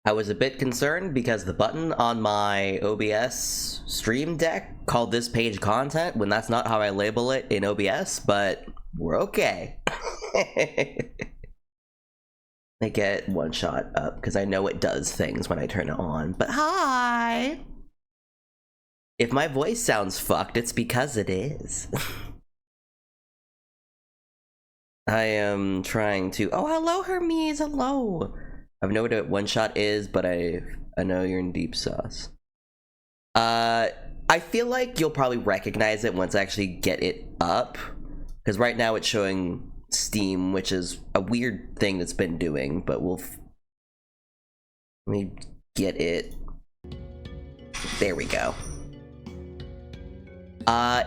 I was a bit concerned because the button on my OBS stream deck called this page content when that's not how I label it in OBS, but we're okay. I get OneShot up because I know it does things when I turn it on, but hi! If my voice sounds fucked, it's because it is. I am trying to... Oh, hello, Hermes, hello! I've no idea what OneShot is, but I know you're in deep sauce. I feel like you'll probably recognize it once I actually get it up, because right now it's showing Steam, which is a weird thing that's been doing, but we'll... Let me get it. There we go.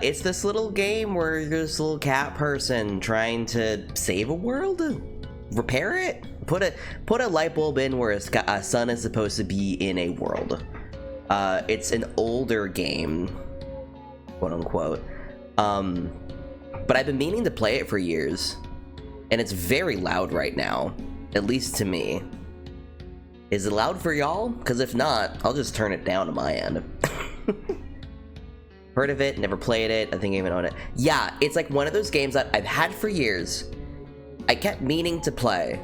It's this little game where you're this little cat person trying to save a world, repair it, put a light bulb in where a sun is supposed to be in a world. It's an older game, quote unquote. But I've been meaning to play it for years, and it's very loud right now, at least to me. Is it loud for y'all? Because if not, I'll just turn it down to my end. Heard of it, never played it, I think I even own it. Yeah, it's like one of those games that I've had for years. I kept meaning to play,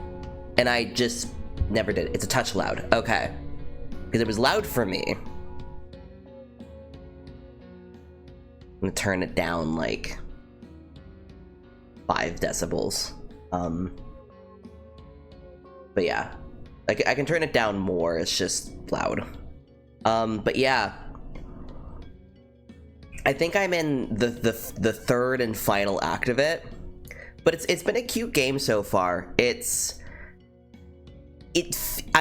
and I just never did. It's a touch loud, okay. Because it was loud for me. I'm gonna turn it down like 5 decibels. But yeah, I can turn it down more, it's just loud. But yeah. I think I'm in the third and final act of it, but it's been a cute game so far. I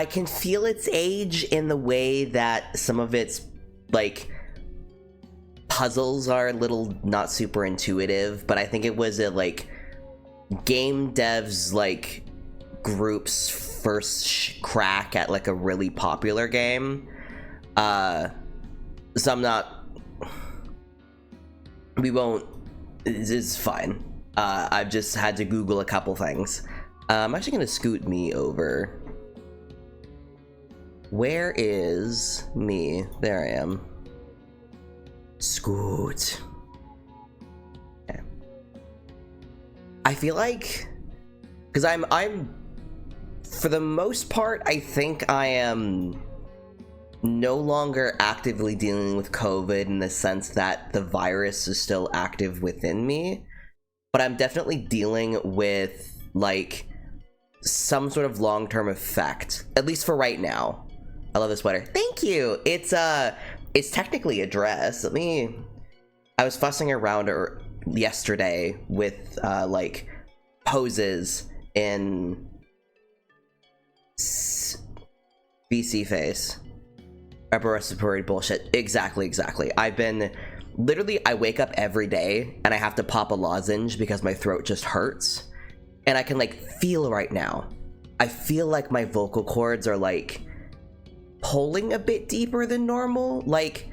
can feel its age in the way that some of its like puzzles are a little not super intuitive, but I think it was a like game devs like group's first crack at like a really popular game. So I'm not. We won't. It's fine. I've just had to Google a couple things. I'm actually gonna scoot me over. Where is me? There I am. Scoot. Okay. I feel like, because I'm for the most part, I think I am no longer actively dealing with COVID in the sense that the virus is still active within me, but I'm definitely dealing with like some sort of long-term effect, at least for right now. I love this sweater. Thank you. It's technically a dress. I was fussing around yesterday with like poses in BC face. Upper respiratory bullshit. Exactly. I've been literally, I wake up every day and I have to pop a lozenge because my throat just hurts, and I can like feel right now, I feel like my vocal cords are like pulling a bit deeper than normal. Like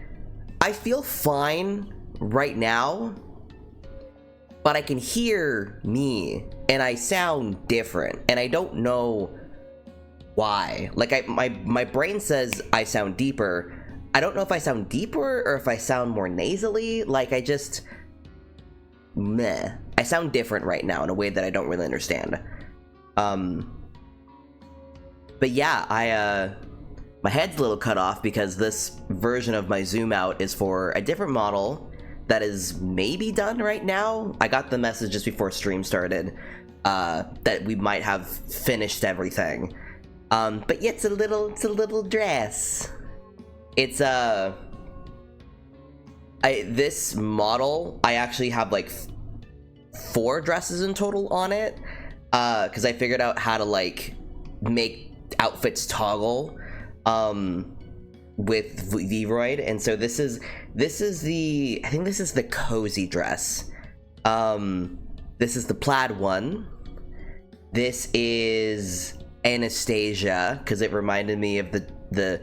I feel fine right now, but I can hear me and I sound different, and I don't know why. Like my brain says I sound deeper. I don't know if I sound deeper or if I sound more nasally. Like I just meh. I sound different right now in a way that I don't really understand. But yeah, my head's a little cut off because this version of my zoom out is for a different model that is maybe done right now. I got the message just before stream started that we might have finished everything. But yeah, it's a little dress. It's this model, I actually have like 4 dresses in total on it, because I figured out how to like make outfits toggle with Vroid, and so this is the, I think this is the cozy dress. This is the plaid one. This is Anastasia, because it reminded me of the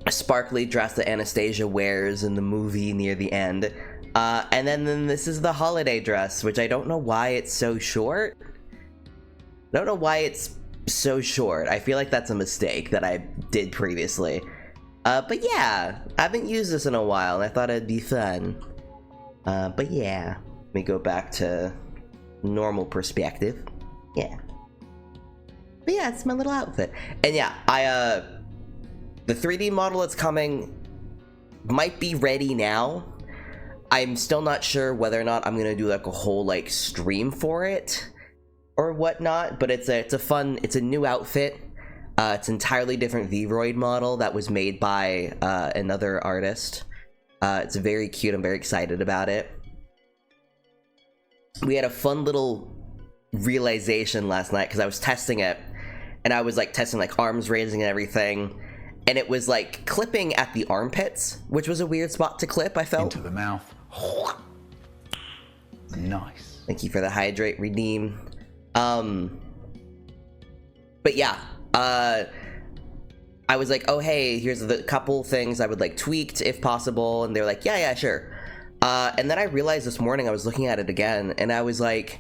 sparkly dress that Anastasia wears in the movie near the end. And then this is the holiday dress, which I don't know why it's so short. I don't know why it's so short. I feel like that's a mistake that I did previously. But yeah, I haven't used this in a while, and I thought it'd be fun. But yeah, let me go back to normal perspective. Yeah. But yeah, it's my little outfit. And yeah, the 3D model that's coming might be ready now. I'm still not sure whether or not I'm gonna do like a whole like stream for it or whatnot, but it's a new outfit. It's an entirely different Vroid model that was made by another artist. It's very cute. I'm very excited about it. We had a fun little realization last night because I was testing it, and I was like testing like arms raising and everything, and it was like clipping at the armpits, which was a weird spot to clip, I felt. Into the mouth. Nice. Thank you for the hydrate redeem. But yeah, I was like, oh hey, here's the couple things I would like tweaked if possible, and they're like, yeah, sure. And then I realized this morning I was looking at it again, and I was like,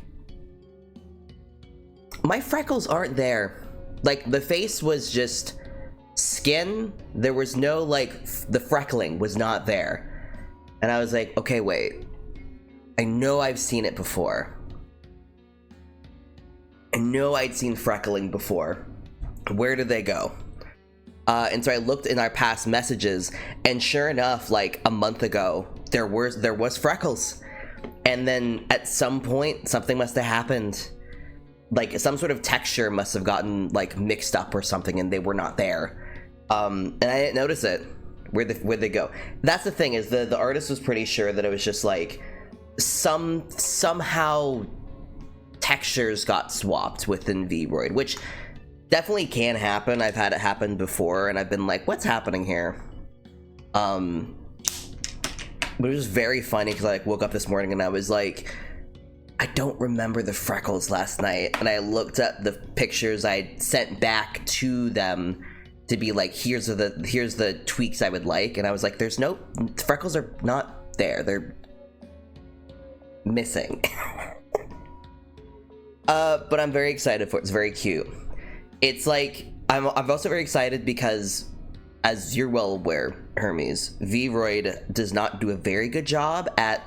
my freckles aren't there. Like, the face was just skin. There was no, like, the freckling was not there. And I was like, okay, wait. I know I've seen it before. I know I'd seen freckling before. Where did they go? And so I looked in our past messages, and sure enough, like a month ago, there was freckles. And then at some point, something must have happened. Like some sort of texture must have gotten like mixed up or something, and they were not there. And I didn't notice it. Where'd they go? That's the thing, is the artist was pretty sure that it was just like somehow textures got swapped within Vroid, which definitely can happen. I've had it happen before, and I've been like, what's happening here? But it was very funny because I like woke up this morning and I was like, I don't remember the freckles last night, and I looked at the pictures I sent back to them to be like, here's the tweaks I would like, and I was like, there's no freckles are not there, they're missing. But I'm very excited for it. It's very cute. It's like I'm also very excited because, as you're well aware, Hermes, Vroid does not do a very good job at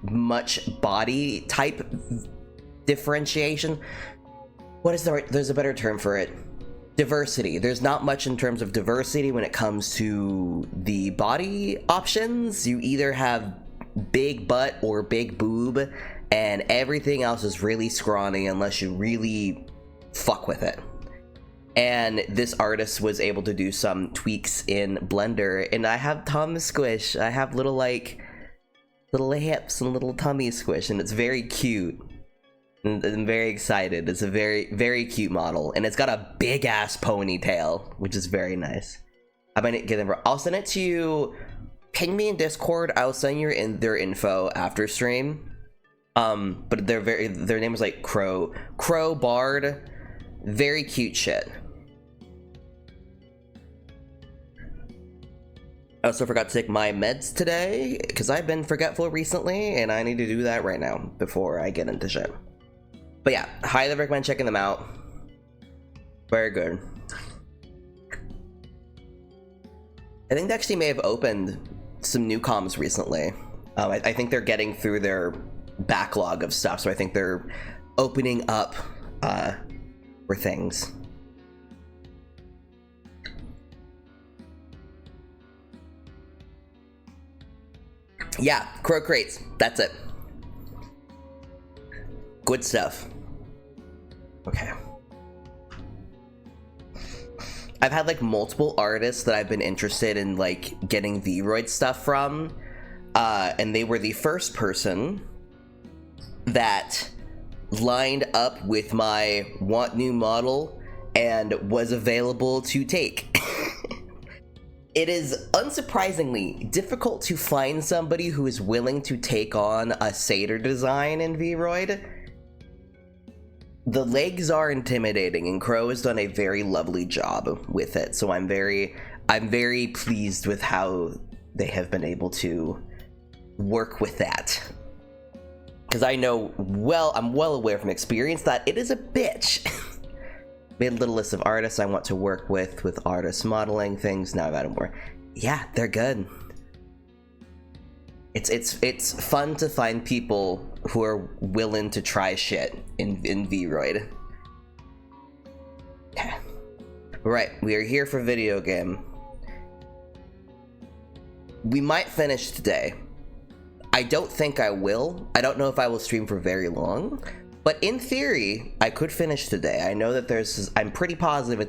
much body type differentiation. What is there's a better term for it? Diversity. There's not much in terms of diversity when it comes to the body options. You either have big butt or big boob, and everything else is really scrawny unless you really fuck with it. And this artist was able to do some tweaks in Blender, and I have tummy squish. I have little hips and little tummy squish, and it's very cute. And I'm very excited. It's a very, very cute model, and it's got a big ass ponytail, which is very nice. I might get them. I'll send it to you. Ping me in Discord. I'll send you their info after stream. But their name is like Crow Bard. Very cute shit. I also forgot to take my meds today because I've been forgetful recently, and I need to do that right now before I get into shit. But yeah, highly recommend checking them out. Very good. I think they actually may have opened some new comms recently. I think they're getting through their backlog of stuff, so I think they're opening up for things. Yeah, Crow Crates. That's it. Good stuff. Okay. I've had like multiple artists that I've been interested in like getting Vroid stuff from, and they were the first person that lined up with my want new model and was available to take. It is unsurprisingly difficult to find somebody who is willing to take on a satyr design in Vroid. The legs are intimidating, and Crow has done a very lovely job with it, so I'm very pleased with how they have been able to work with that. Because I know I'm well aware from experience that it is a bitch. Made a little list of artists I want to work with artist modeling things. Now I've added more. Yeah, they're good. It's fun to find people who are willing to try shit in Vroid. Okay. Right, we are here for video game. We might finish today. I don't think I will. I don't know if I will stream for very long, but in theory, I could finish today. I know that I'm pretty positive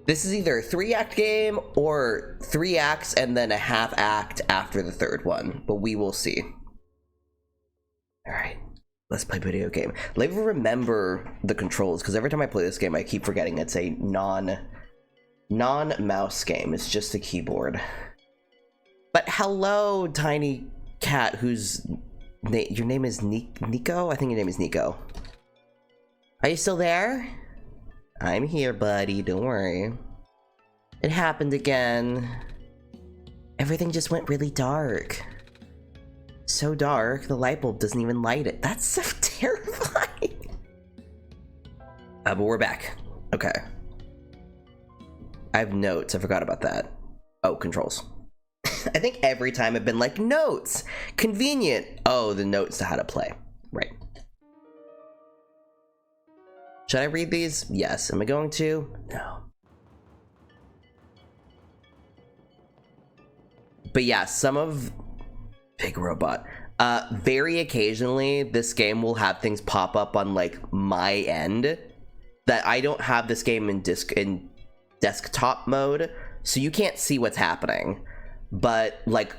this is either a 3-act game or 3 acts and then a half act after the 3rd one, but we will see. All right, let's play video game. Let me remember the controls, because every time I play this game, I keep forgetting it's a non-mouse game. It's just a keyboard. But hello, tiny cat, your name is Nico? I think your name is Nico. Are you still there? I'm here, buddy, don't worry. It happened again. Everything just went really dark. So dark, the light bulb doesn't even light it. That's so terrifying. But we're back. Okay. I have notes, I forgot about that. Oh, controls. I think every time I've been like, notes! Convenient! Oh, the notes to how to play. Right. Should I read these? Yes. Am I going to? No. But yeah, some of... Big robot. Very occasionally, this game will have things pop up on, like, my end that I don't have this game in desktop mode, so you can't see what's happening. But, like,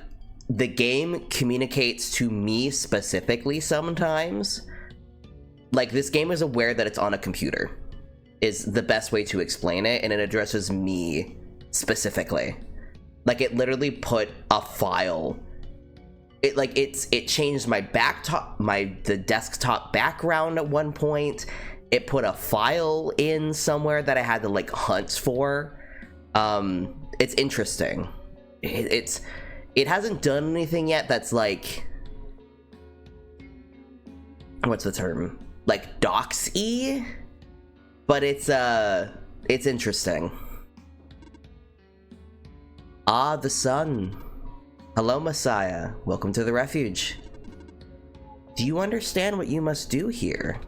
the game communicates to me specifically sometimes. Like, this game is aware that it's on a computer, is the best way to explain it, and it addresses me specifically. Like, it literally put a file. It changed my the desktop background at one point. It put a file in somewhere that I had to, like, hunt for. It's interesting. It hasn't done anything yet that's like, what's the term? Like docs-y? But it's interesting. Ah, the sun. Hello, Messiah. Welcome to the refuge. Do you understand what you must do here?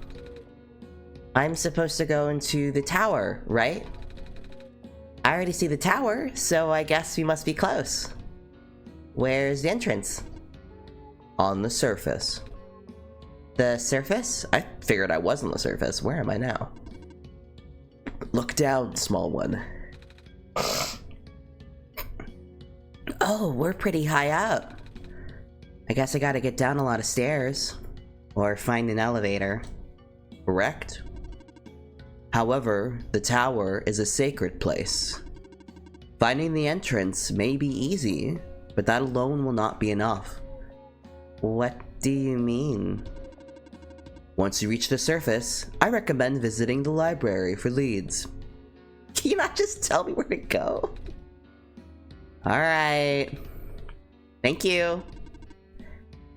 I'm supposed to go into the tower, right? I already see the tower, so I guess we must be close. Where's the entrance? On the surface. The surface? I figured I was on the surface. Where am I now? Look down, small one. Oh, we're pretty high up. I guess I gotta get down a lot of stairs. Or find an elevator. Correct? However, the tower is a sacred place. Finding the entrance may be easy, but that alone will not be enough. What do you mean? Once you reach the surface, I recommend visiting the library for leads. Can you not just tell me where to go? Alright. Thank you.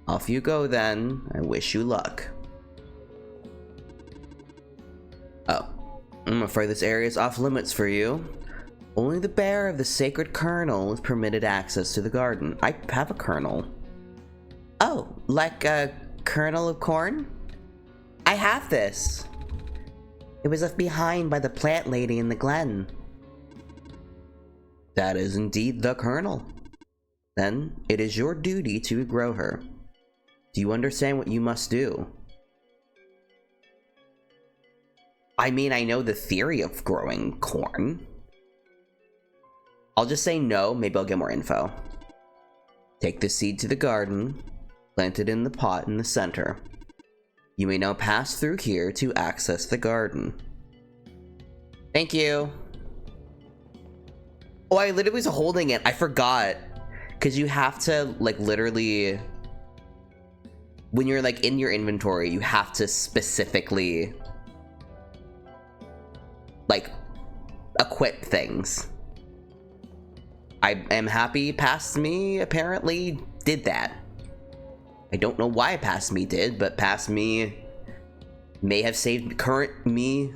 Off you go then. I wish you luck. Oh. I'm afraid this area is off limits for you. Only the bearer of the sacred kernel is permitted access to the garden. I have a kernel. Oh, like a kernel of corn? I have this. It was left behind by the plant lady in the glen. That is indeed the kernel. Then it is your duty to grow her. Do you understand what you must do? I mean, I know the theory of growing corn. I'll just say no, maybe I'll get more info. Take the seed to the garden, plant it in the pot in the center. You may now pass through here to access the garden. Thank you. Oh, I literally was holding it. I forgot. Because you have to, like, literally... When you're, like, in your inventory, you have to specifically... like, equip things. I am happy Past Me apparently did that. I don't know why Past Me did, but Past Me may have saved current me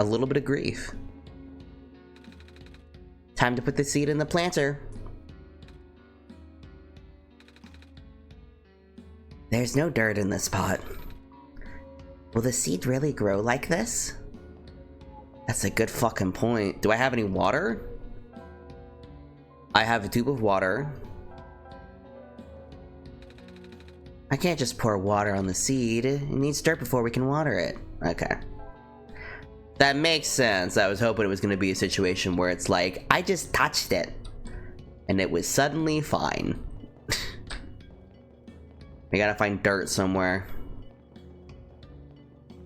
a little bit of grief. Time to put the seed in the planter. There's no dirt in this pot. Will the seed really grow like this? That's a good fucking point. Do I have any water? I have a tube of water. I can't just pour water on the seed. It needs dirt before we can water it. Okay. That makes sense. I was hoping it was going to be a situation where it's like, I just touched it. And it was suddenly fine. We gotta find dirt somewhere.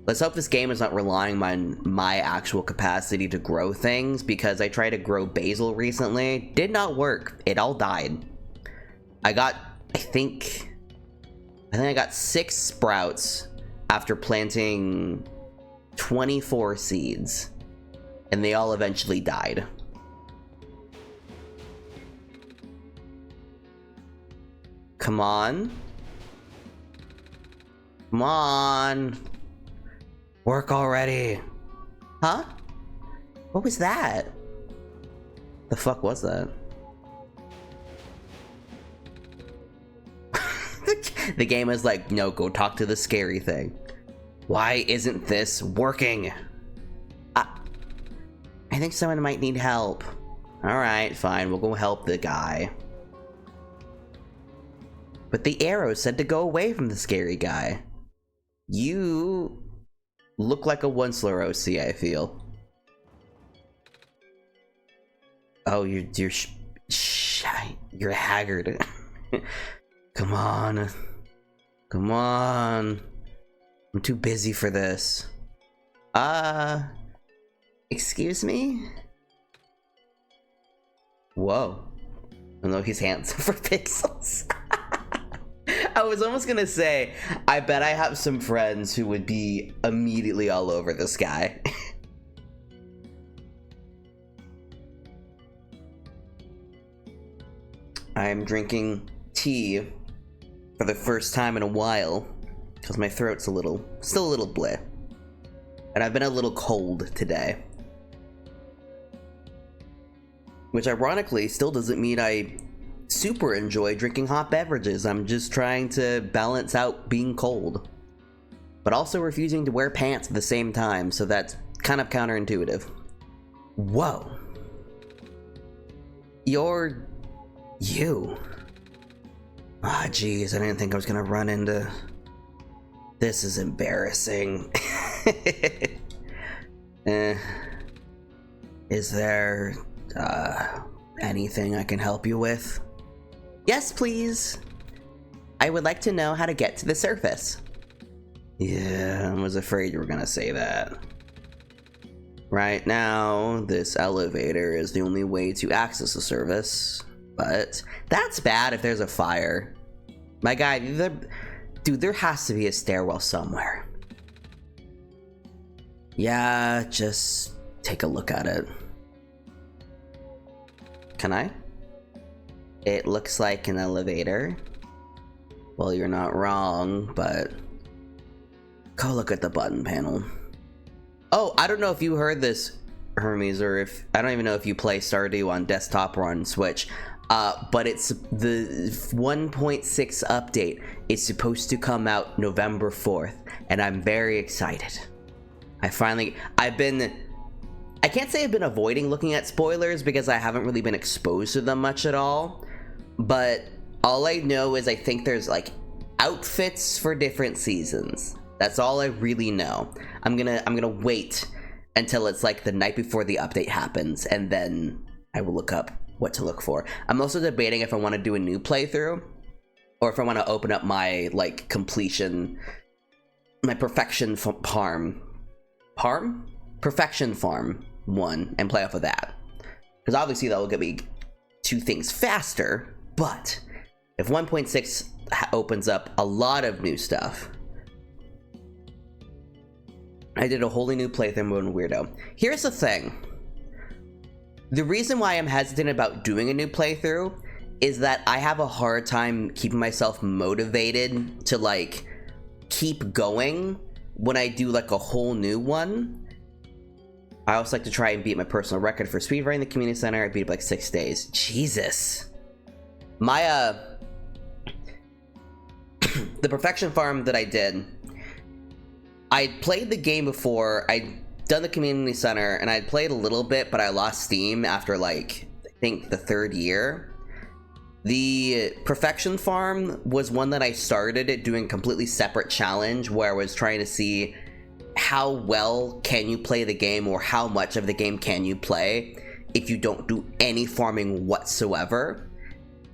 Let's hope this game is not relying on my actual capacity to grow things, because I tried to grow basil recently. Did not work. It all died. I think I got 6 sprouts after planting 24 seeds, and they all eventually died. Come on. Come on. Work already. Huh? What was that? The fuck was that? The game is like, no, go talk to the scary thing. Why isn't this working? I think someone might need help. Alright, fine, we'll go help the guy. But the arrow said to go away from the scary guy. You look like a Onceler-OC, I feel. Oh, you're haggard. Come on. Come on. I'm too busy for this. Excuse me? Whoa. I know he's handsome for pixels. I was almost gonna say, I bet I have some friends who would be immediately all over this guy. I'm drinking tea for the first time in a while, because my throat's still a little bleh. And I've been a little cold today. Which ironically still doesn't mean I super enjoy drinking hot beverages. I'm just trying to balance out being cold, but also refusing to wear pants at the same time, so that's kind of counterintuitive. Whoa. You. Ah, geez, I didn't think I was gonna run into... This is embarrassing. Is there, anything I can help you with? Yes, please. I would like to know how to get to the surface. Yeah, I was afraid you were gonna say that. Right now, this elevator is the only way to access the surface, but that's bad if there's a fire. My guy, dude, there has to be a stairwell somewhere. Yeah, just take a look at it. Can I? It looks like an elevator. Well, you're not wrong, but go look at the button panel. Oh, I don't know if you heard this, Hermes, or I don't even know if you play Stardew on desktop or on Switch, but it's the 1.6 update is supposed to come out November 4th, and I'm very excited. I can't say I've been avoiding looking at spoilers because I haven't really been exposed to them much at all, but all I know is I think there's like outfits for different seasons. That's all I really know. I'm gonna wait until it's like the night before the update happens, and then I will look up what to look for. I'm also debating if I want to do a new playthrough, or if I want to open up my like completion, my perfection perfection farm 1 and play off of that, because obviously that will get me 2 things faster. But if 1.6 opens up a lot of new stuff, I did a wholly new playthrough mode in Weirdo. Here's the thing. The reason why I'm hesitant about doing a new playthrough is that I have a hard time keeping myself motivated to like keep going when I do like a whole new one. I also like to try and beat my personal record for speedrunning the community center. I beat it like 6 days. Jesus. My, the perfection farm that I did, I played the game before, I'd done the community center, and I'd played a little bit, but I lost steam after, like, I think the 3rd year. The perfection farm was one that I started it doing a completely separate challenge where I was trying to see how well can you play the game, or how much of the game can you play if you don't do any farming whatsoever.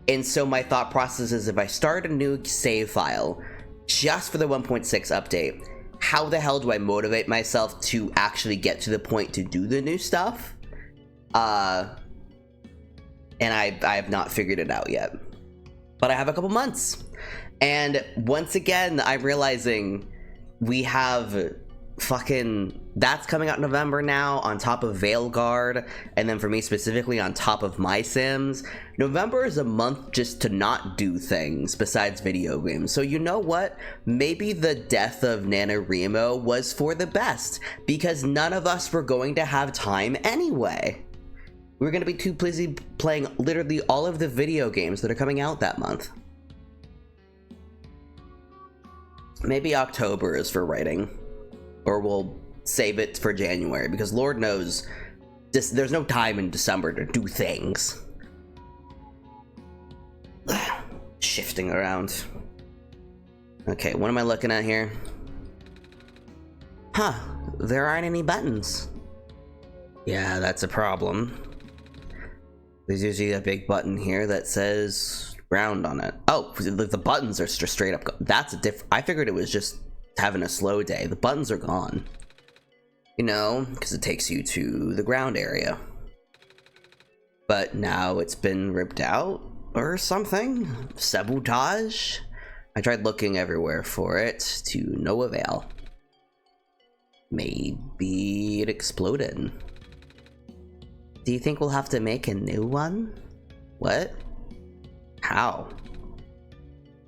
And so my thought process is, if I start a new save file just for the 1.6 update, how the hell do I motivate myself to actually get to the point to do the new stuff? And I have not figured it out yet. But I have a couple months. And once again, I'm realizing we have fucking... That's coming out in November now, on top of Veilguard, and then for me specifically, on top of My Sims. November is a month just to not do things besides video games. So you know what? Maybe the death of NaNoWriMo was for the best, because none of us were going to have time anyway. We're going to be too busy playing literally all of the video games that are coming out that month. Maybe October is for writing. Or we'll save it for January, because Lord knows there's no time in December to do things. Shifting around. Okay, what am I looking at here? Huh, there aren't any buttons. Yeah, that's a problem. There's usually a big button here that says ground on it. Oh, the buttons are just straight up. That's a I figured it was just having a slow day. The buttons are gone. You know, because it takes you to the ground area. But now it's been ripped out or something. Sabotage. I tried looking everywhere for it to no avail. Maybe it exploded. Do you think we'll have to make a new one? What? How?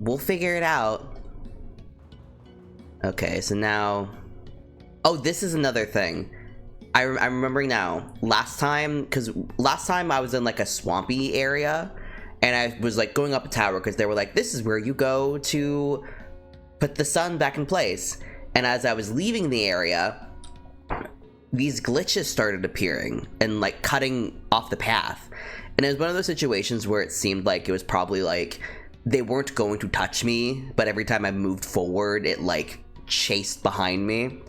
We'll figure it out. Okay, so now... Oh, this is another thing. I'm remembering now. Last time I was in like a swampy area, and I was like going up a tower because they were like, this is where you go to put the sun back in place. And as I was leaving the area, these glitches started appearing and like cutting off the path. And it was one of those situations where it seemed like it was probably like they weren't going to touch me, but every time I moved forward, it like chased behind me.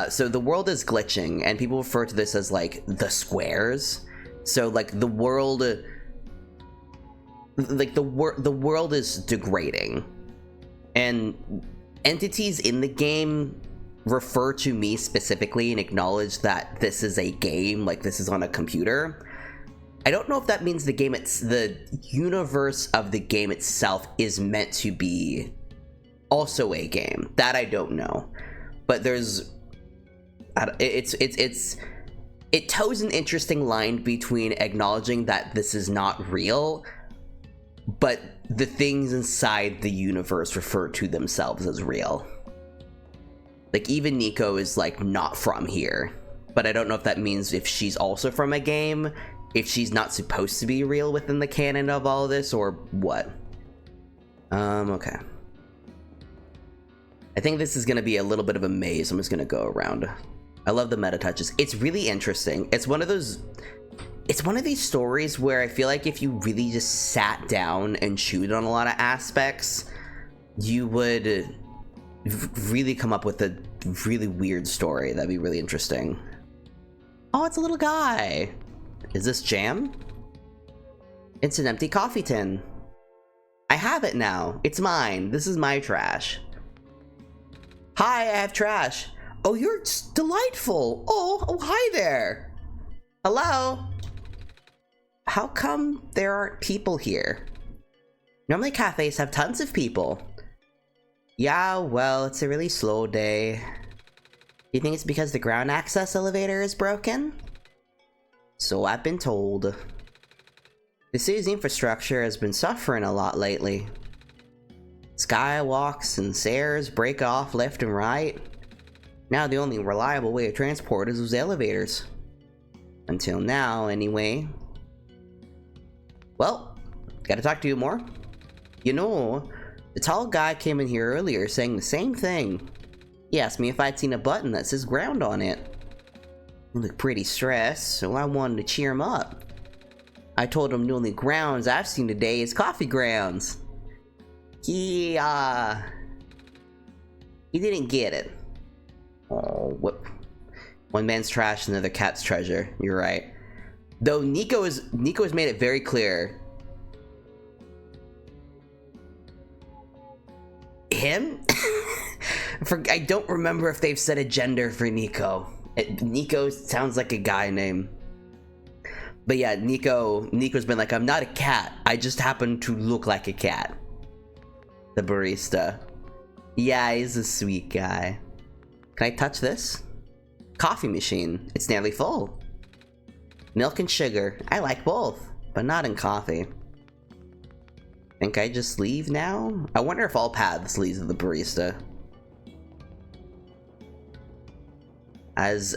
So the world is glitching, and people refer to this as like the squares. So like the world, like the world is degrading, and entities in the game refer to me specifically and acknowledge that this is a game, like this is on a computer. I don't know if that means the universe of the game itself is meant to be also a game. That I don't know, but it toes an interesting line between acknowledging that this is not real, but the things inside the universe refer to themselves as real. Like even Nico is like not from here, but I don't know if that means if she's also from a game, if she's not supposed to be real within the canon of all of this, or what. Okay. I think this is gonna be a little bit of a maze. I'm just gonna go around. I love the meta touches. It's really interesting. It's one of these stories where I feel like if you really just sat down and chewed on a lot of aspects, you would really come up with a really weird story. That'd be really interesting. Oh, it's a little guy. Is this jam? It's an empty coffee tin. I have it now. It's mine. This is my trash. Hi, I have trash. Oh, you're delightful. Oh, hi there. Hello. How come there aren't people here? Normally cafes have tons of people. Yeah, well, it's a really slow day. You think it's because the ground access elevator is broken? So I've been told. The city's infrastructure has been suffering a lot lately. Skywalks and stairs break off left and right. Now the only reliable way of transport is those elevators. Until now, anyway. Well, gotta talk to you more. You know, the tall guy came in here earlier saying the same thing. He asked me if I'd seen a button that says ground on it. He looked pretty stressed, so I wanted to cheer him up. I told him the only grounds I've seen today is coffee grounds. He didn't get it. Oh, what? One man's trash, another cat's treasure. You're right. Though Nico has made it very clear. Him? I don't remember if they've said a gender for Nico. Nico sounds like a guy name. But yeah, Nico's been like, I'm not a cat. I just happen to look like a cat. The barista. Yeah, he's a sweet guy. Can I touch this? Coffee machine. It's nearly full. Milk and sugar. I like both, but not in coffee. Think I just leave now? I wonder if all paths lead to the barista. As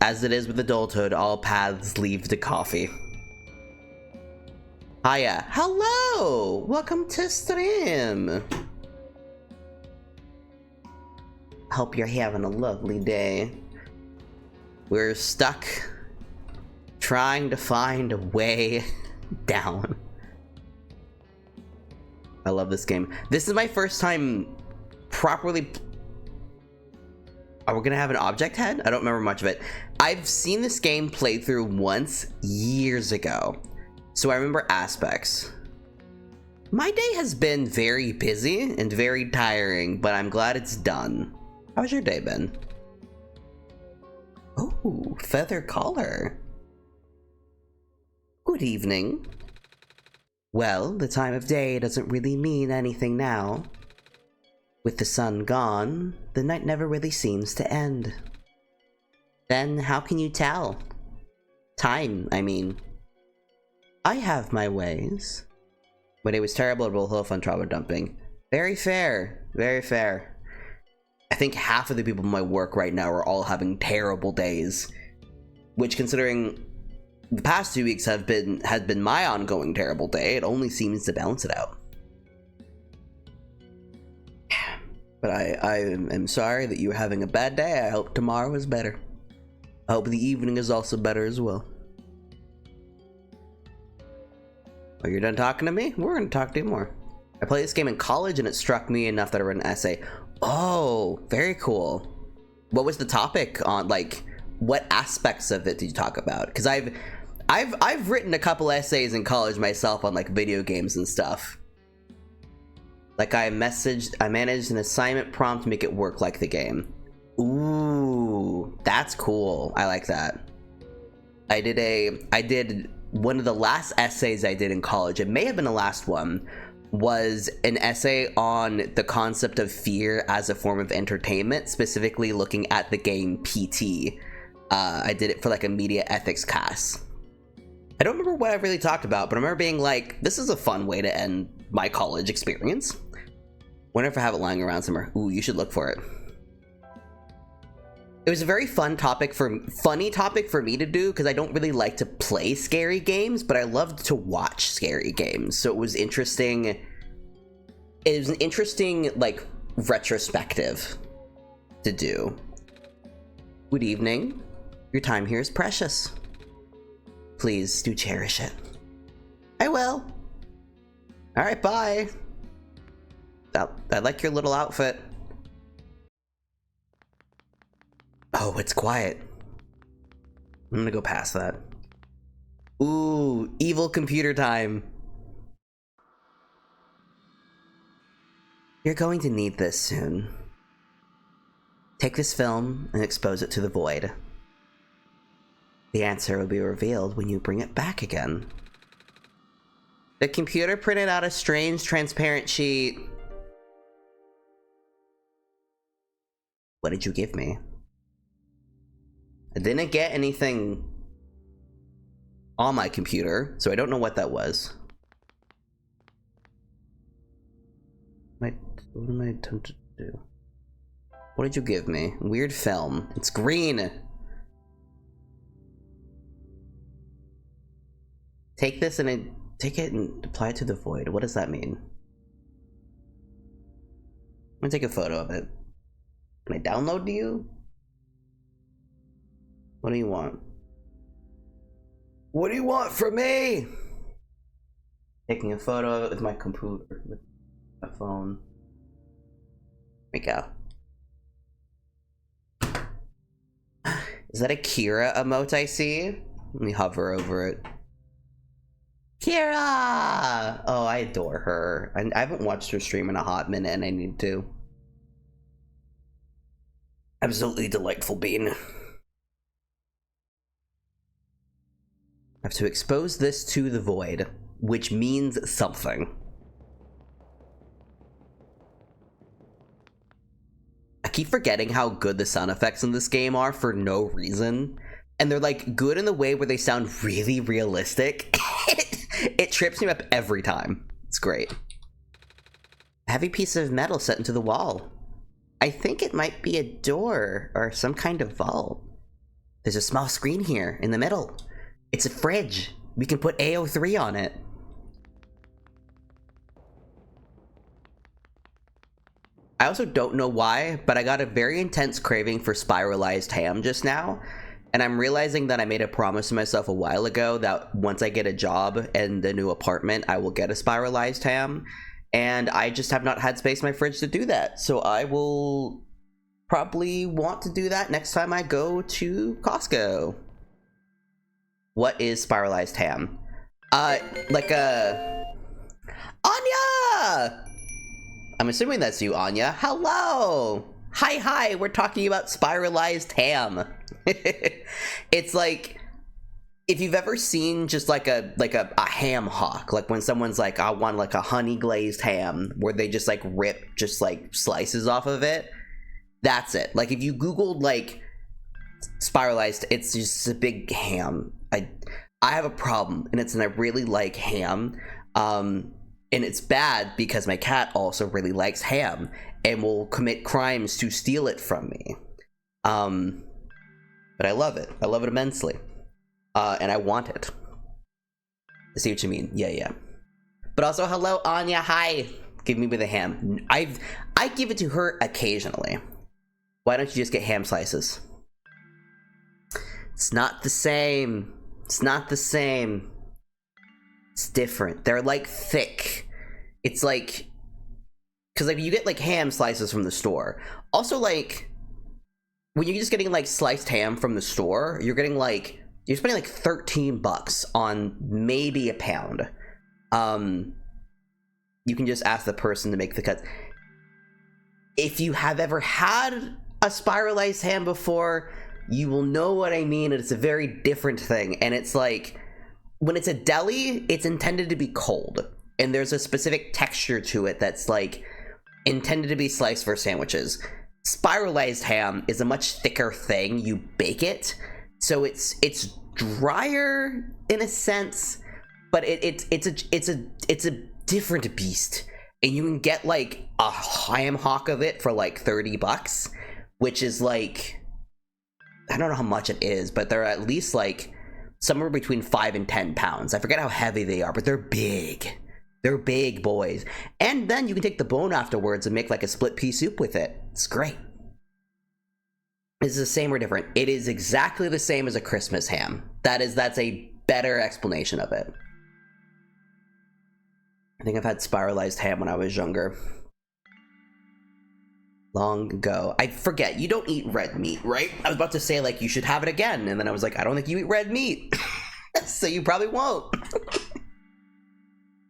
it is with adulthood, all paths lead to coffee. Hiya. Hello! Welcome to stream. Hope you're having a lovely day. We're stuck trying to find a way down. I love this game. This is my first time properly... Are we gonna have an object head? I don't remember much of it. I've seen this game played through once years ago, so I remember aspects. My day has been very busy and very tiring, but I'm glad it's done. How's your day been? Oh, feather collar. Good evening. Well, the time of day doesn't really mean anything now. With the sun gone, the night never really seems to end. Then how can you tell? Time, I mean. I have my ways. When it was terrible at Wolf on trauma dumping. Very fair, very fair. I think half of the people in my work right now are all having terrible days. Which, considering the past 2 weeks has been my ongoing terrible day, it only seems to balance it out. But I am sorry that you're having a bad day. I hope tomorrow is better. I hope the evening is also better as well. Well, you're done talking to me? We're going to talk to you more. I played this game in college and it struck me enough that I wrote an essay. Oh, very cool. What was the topic on, like, what aspects of it did you talk about? Because I've written a couple essays in college myself on, like, video games and stuff. Like, I managed an assignment prompt to make it work like the game. Ooh, that's cool. I like that. I did one of the last essays I did in college. It may have been the last one. Was an essay on the concept of fear as a form of entertainment, specifically looking at the game PT. I did it for like a media ethics class. I don't remember what I really talked about, but I remember being like, this is a fun way to end my college experience. Wonder if I have it lying around somewhere. Ooh, you should look for it. It was a very funny topic for me to do, because I don't really like to play scary games, but I loved to watch scary games. So it was interesting. It was an interesting, like, retrospective to do. Good evening. Your time here is precious. Please do cherish it. I will. All right, bye. I like your little outfit. Oh, it's quiet. I'm gonna go past that. Ooh, evil computer time. You're going to need this soon. Take this film and expose it to the void. The answer will be revealed when you bring it back again. The computer printed out a strange transparent sheet. What did you give me? I didn't get anything on my computer, so I don't know what that was. What am I tempted to do? What did you give me? Weird film. It's green. Take this and take it and apply it to the void. What does that mean? I'm gonna take a photo of it. Can I download to you? What do you want? What do you want from me? Taking a photo of it with my computer, with my phone. There we go. Is that a Kira emote I see? Let me hover over it. Kira! Oh, I adore her. I haven't watched her stream in a hot minute and I need to. Absolutely delightful bean. I have to expose this to the void, which means something. I keep forgetting how good the sound effects in this game are for no reason. And they're like good in the way where they sound really realistic. It trips me up every time. It's great. A heavy piece of metal set into the wall. I think it might be a door or some kind of vault. There's a small screen here in the middle. It's a fridge. We can put AO3 on it. I also don't know why, but I got a very intense craving for spiralized ham just now. And I'm realizing that I made a promise to myself a while ago that once I get a job and the new apartment, I will get a spiralized ham. And I just have not had space in my fridge to do that. So I will probably want to do that next time I go to Costco. What is spiralized ham? Like a... Anya! I'm assuming that's you, Anya. Hello! Hi, we're talking about spiralized ham. It's like, if you've ever seen just like a ham hock, like when someone's like, I want like a honey glazed ham, where they just like rip just like slices off of it. That's it. Like if you Googled like spiralized, it's just a big ham. I have a problem, and it's, and I really like ham. And it's bad because my cat also really likes ham and will commit crimes to steal it from me. But I love it. I love it immensely. And I want it. I see what you mean. Yeah. But also, hello, Anya. Hi. Give me with a ham. I give it to her occasionally. Why don't you just get ham slices? It's not the same. It's not the same. It's different. They're like thick. It's like, because like you get like ham slices from the store. Also, like when you're just getting like sliced ham from the store, you're getting like, you're spending like $13 on maybe a pound. You can just ask the person to make the cut. If you have ever had a spiralized ham before, you will know what I mean. It's a very different thing. And it's like, when it's a deli, it's intended to be cold. And there's a specific texture to it that's like intended to be sliced for sandwiches. Spiralized ham is a much thicker thing. You bake it, so it's drier in a sense, but it's a different beast. And you can get like a ham hock of it for like $30, which is like, I don't know how much it is, but they're at least like somewhere between 5 and 10 pounds. I forget how heavy they are, but they're big. They're big boys. And then you can take the bone afterwards and make like a split pea soup with it. It's great. Is it the same or different? It is exactly the same as a Christmas ham. That's a better explanation of it. I think I've had spiralized ham when I was younger. Long ago. I forget, you don't eat red meat, right? I was about to say like you should have it again, and then I was like, I don't think you eat red meat. So you probably won't.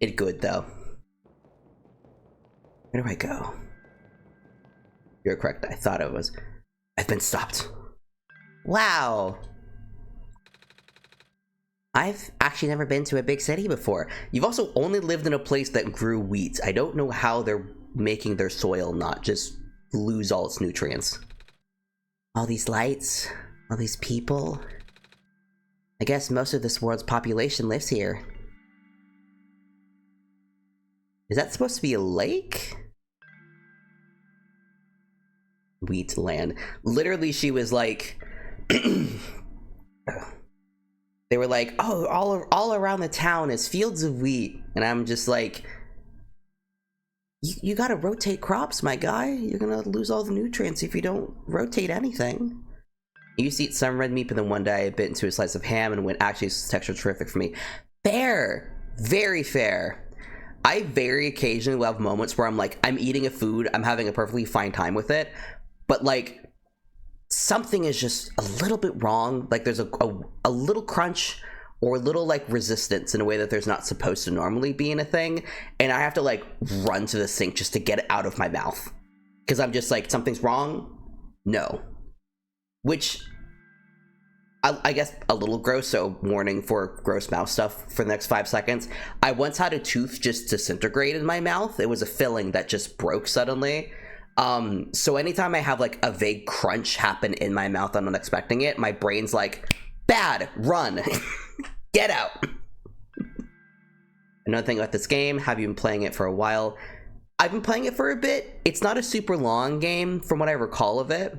It's good though. Where do I go? You're correct. I thought it was. I've been stopped. Wow. I've actually never been to a big city before. You've also only lived in a place that grew wheat. I don't know how they're making their soil not just lose all its nutrients. All these lights, all these people. I guess most of this world's population lives here. Is that supposed to be a lake? Wheatland. Literally, she was like, they were like, oh, all around the town is fields of wheat. And I'm just like, you gotta rotate crops, my guy. You're gonna lose all the nutrients if you don't rotate anything. I used to eat some red meat, but then one day I bit into a slice of ham and went, actually, this texture terrific for me. Fair. Very fair. I very occasionally will have moments where I'm like, I'm eating a food, I'm having a perfectly fine time with it, but like, something is just a little bit wrong. Like there's a little crunch or a little like resistance in a way that there's not supposed to normally be in a thing, and I have to like run to the sink just to get it out of my mouth. Because I'm just like, something's wrong? No. Which, I guess a little gross, so warning for gross mouth stuff for the next 5 seconds. I once had a tooth just disintegrate in my mouth. It was a filling that just broke suddenly. So anytime I have like a vague crunch happen in my mouth, I'm not expecting it, my brain's like, bad, run, get out. Another thing about this game, have you been playing it for a while? I've been playing it for a bit. It's not a super long game from what I recall of it.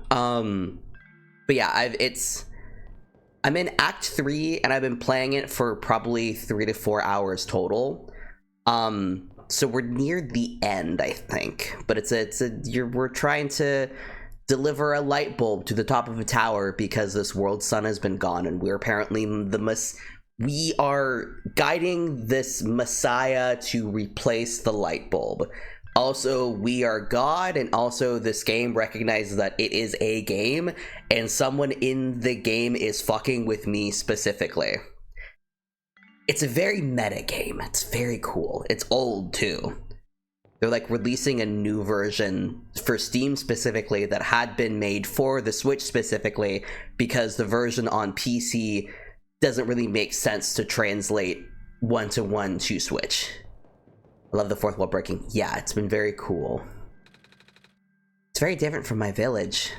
But yeah, I'm in Act 3 and I've been playing it for probably 3 to 4 hours total. So we're near the end, I think. But we're trying to deliver a light bulb to the top of a tower because this world's sun has been gone, and we're apparently we are guiding this messiah to replace the light bulb. Also, we are God, and also this game recognizes that it is a game, and someone in the game is fucking with me specifically. It's a very meta game. It's very cool. It's old, too. They're like releasing a new version for Steam specifically that had been made for the Switch specifically, because the version on PC doesn't really make sense to translate one-to-one to Switch. I love the fourth wall breaking. Yeah, it's been very cool. It's very different from my village.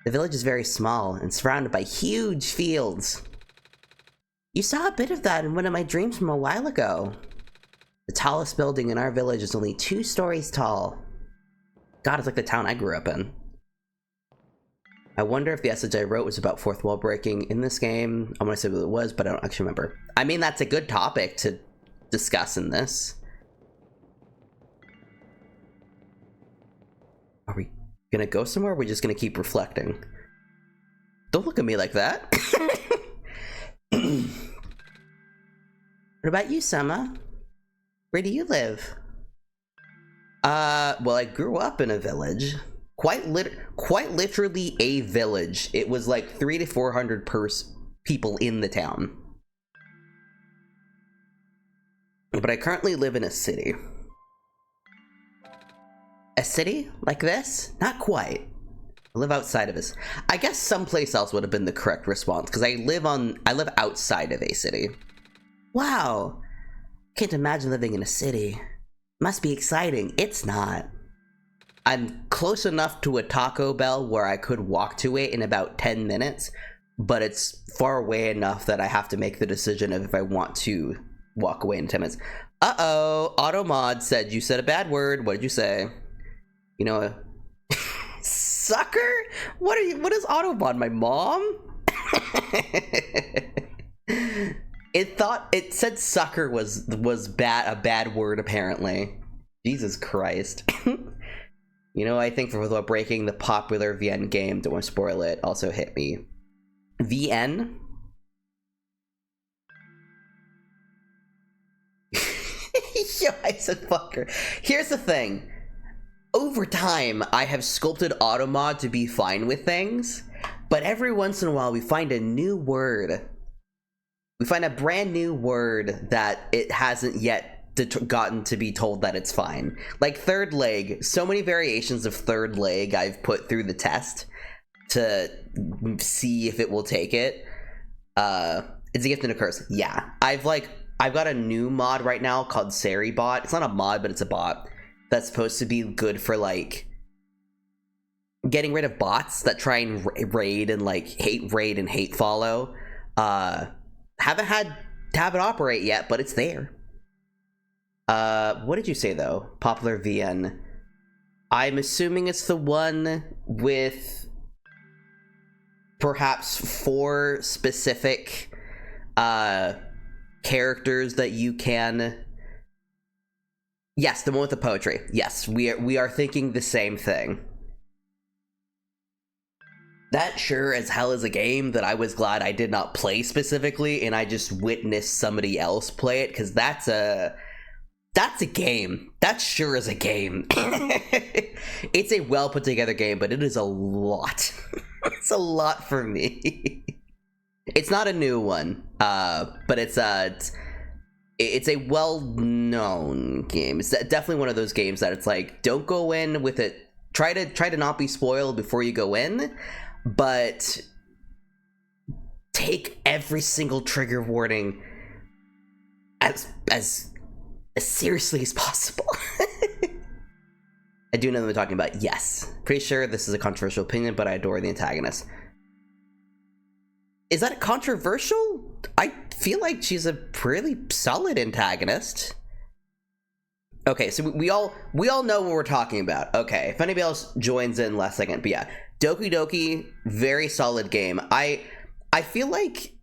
The village is very small and surrounded by huge fields. You saw a bit of that in one of my dreams from a while ago. The tallest building in our village is only 2 stories tall. God, it's like the town I grew up in. I wonder if the message I wrote was about fourth wall breaking in this game. I'm gonna say what it was, but I don't actually remember. I mean, that's a good topic to discuss in this. Are we gonna go somewhere, or are we just gonna keep reflecting? Don't look at me like that. What about you, Sema? Where do you live? Well, I grew up in a village. Quite literally a village. It was like 300 to 400 people in the town. But I currently live in a city. A city like this? Not quite. I live outside of this. I guess someplace else would have been the correct response, because I live outside of a city. Wow. Can't imagine living in a city. Must be exciting. It's not. I'm close enough to a Taco Bell where I could walk to it in about 10 minutes, but it's far away enough that I have to make the decision of if I want to walk away in 10 minutes. Uh-oh, Automod said you said a bad word. What did you say? You know, sucker? What is Automod, my mom? It said sucker was a bad word, apparently. Jesus Christ. You know, I think without breaking the popular VN game, don't want to spoil it, also hit me. VN? Yo, I said fucker. Here's the thing. Over time, I have sculpted Automod to be fine with things, but every once in a while we find a new word. We find a brand new word that it hasn't yet gotten to be told that it's fine. Like third leg. So many variations of third leg I've put through the test to see if it will take it. It's a gift and a curse. Yeah. I've got a new mod right now called Seribot. It's not a mod, but it's a bot that's supposed to be good for like getting rid of bots that try and raid and like hate follow. Haven't had to have it operate yet, but it's there. What did you say though? Popular VN. I'm assuming it's the one with perhaps 4 specific characters that you can... Yes, the one with the poetry. Yes, we are thinking the same thing. That sure as hell is a game that I was glad I did not play specifically, and I just witnessed somebody else play it, because that's a game. That sure is a game. It's a well put together game, but it is a lot. It's a lot for me. It's not a new one, but it's a well-known game. It's definitely one of those games that it's like, don't go in with it. Try to not be spoiled before you go in, but take every single trigger warning as seriously as possible. I do know what I'm talking about. Yes, pretty sure this is a controversial opinion, but I adore the antagonist. Is that controversial? I feel like she's a pretty solid antagonist. Okay, so we all know what we're talking about. Okay, if anybody else joins in last second, but yeah, Doki Doki, very solid game. I feel like,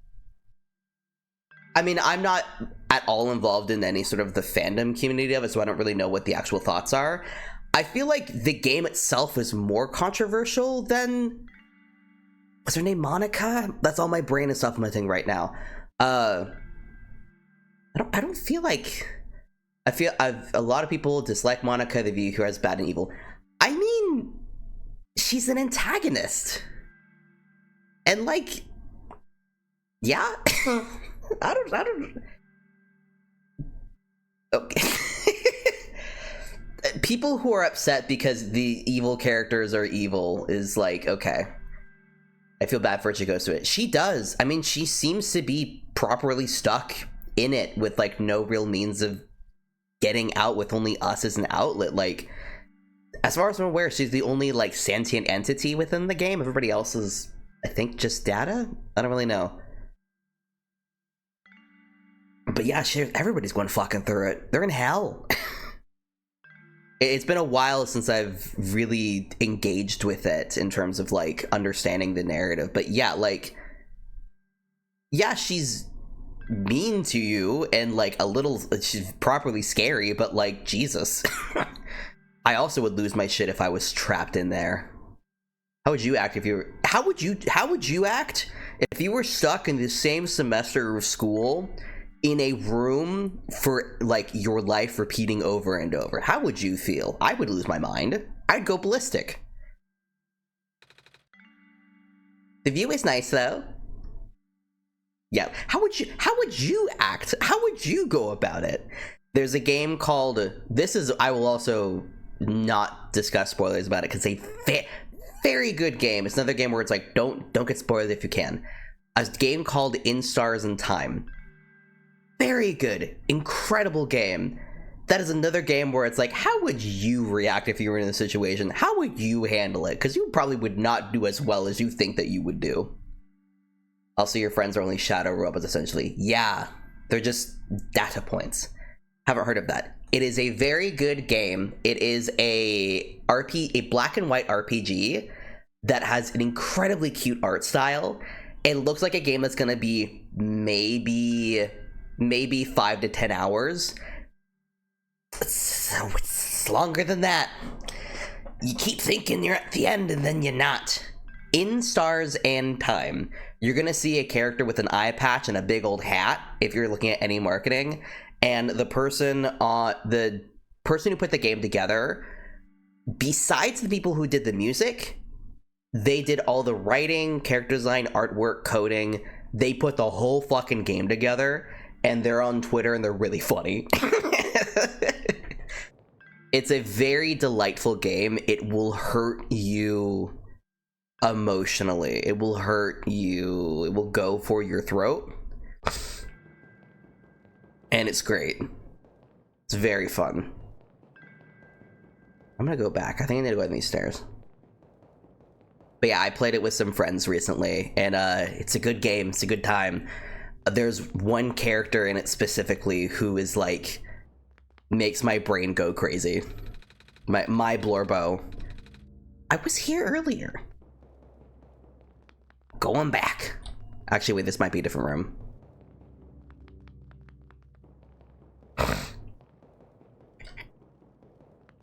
I mean, I'm not at all involved in any sort of the fandom community of it, so I don't really know what the actual thoughts are. I feel like the game itself is more controversial than... What's her name? Monica? That's all my brain is supplementing right now. I don't feel like... a lot of people dislike Monica, the view her as bad and evil. I mean, she's an antagonist. And like, yeah. I don't... Okay. People who are upset because the evil characters are evil is like, okay. I feel bad for her, she goes to it. She does. I mean, she seems to be properly stuck in it with like no real means of getting out, with only us as an outlet. Like, as far as I'm aware, she's the only like sentient entity within the game. Everybody else is, I think, just data? I don't really know. But yeah, everybody's going fucking through it. They're in hell. It's been a while since I've really engaged with it in terms of like understanding the narrative. But yeah, like, yeah, she's mean to you and like a little, she's properly scary, but like, Jesus. I also would lose my shit if I was trapped in there. How would you act if you were, how would you act if you were stuck in the same semester of school in a room for like your life repeating over and over? How would you feel? I would lose my mind. I'd go ballistic. The view is nice though. Yeah, how would you act? How would you go about it? There's a game called, I will also not discuss spoilers about it because it's a very good game. It's another game where it's like, don't get spoiled if you can. A game called In Stars and Time. Very good, incredible game. That is another game where it's like, how would you react if you were in this situation? How would you handle it? Because you probably would not do as well as you think that you would do. Also, your friends are only shadow robots, essentially. Yeah, they're just data points. Haven't heard of that. It is a very good game. It is a black and white RPG that has an incredibly cute art style. It looks like a game that's going to be maybe 5 to 10 hours. It's longer than that. You keep thinking you're at the end and then you're not. In Stars and Time, you're gonna see a character with an eye patch and a big old hat if you're looking at any marketing, and the person who put the game together, besides the people who did the music, they did all the writing, character design, artwork, coding. They put the whole fucking game together, and they're on Twitter and they're really funny. It's a very delightful game. It will hurt you emotionally. It will hurt you. It will go for your throat. And it's great. It's very fun. I'm gonna go back. I think I need to go down these stairs. But yeah, I played it with some friends recently, and it's a good game. It's a good time. There's one character in it specifically who is like, makes my brain go crazy. My Blorbo. I was here earlier. Going back. Actually, wait, this might be a different room.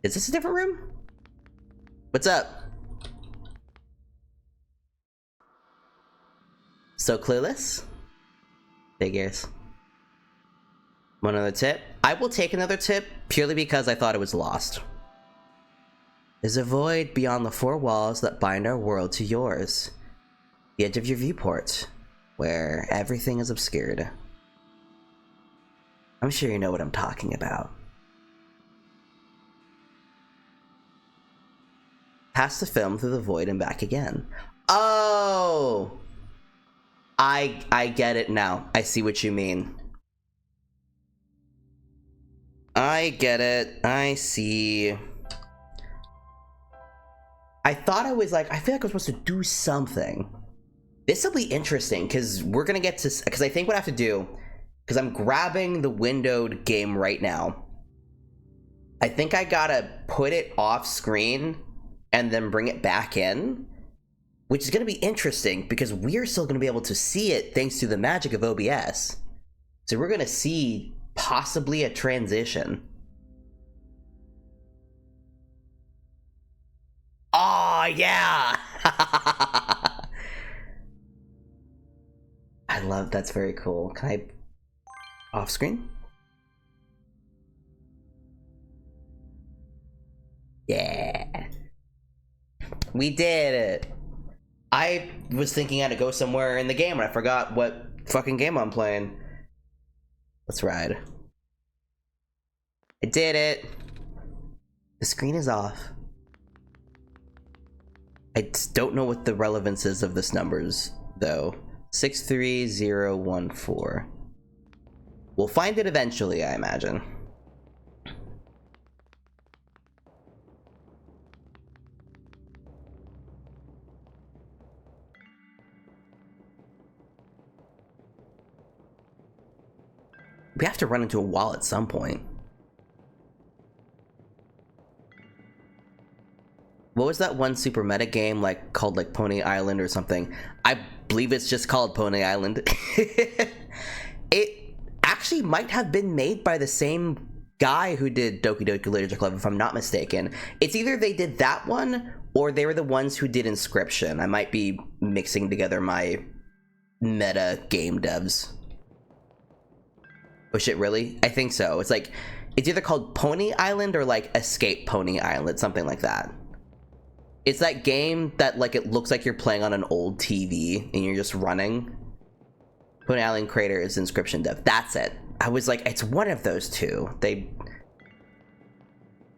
Is this a different room? What's up? So clueless? Figures. One other tip? I will take another tip purely because I thought it was lost. There's a void beyond the four walls that bind our world to yours. The edge of your viewport, where everything is obscured. I'm sure you know what I'm talking about. Pass the film through the void and back again. Oh! I get it now. I see what you mean. I get it. I see. I thought I was like, I feel like I was supposed to do something. This will be interesting, because we're going to get to... Because I think what I have to do... Because I'm grabbing the windowed game right now. I think I gotta put it off screen and then bring it back in. Which is going to be interesting, because we're still going to be able to see it thanks to the magic of OBS. So we're going to see possibly a transition. Oh, yeah! I love that's very cool. Can I off screen? Yeah. We did it. I was thinking I had to go somewhere in the game and I forgot what fucking game I'm playing. Let's ride. I did it. The screen is off. I just don't know what the relevance is of this numbers, though. 63014. We'll find it eventually, I imagine. We have to run into a wall at some point. What was that one super meta game called Pony Island or something? I believe it's just called Pony Island. It actually might have been made by the same guy who did Doki Doki Literature Club, if I'm not mistaken. It's either they did that one or they were the ones who did Inscription. I might be mixing together my meta game devs. Oh shit, really? I think so. It's it's either called Pony Island or Escape Pony Island, something like that. It's that game that it looks like you're playing on an old TV and you're just running. Pony Island creator is Inscription dev. That's it. I was like, it's one of those two.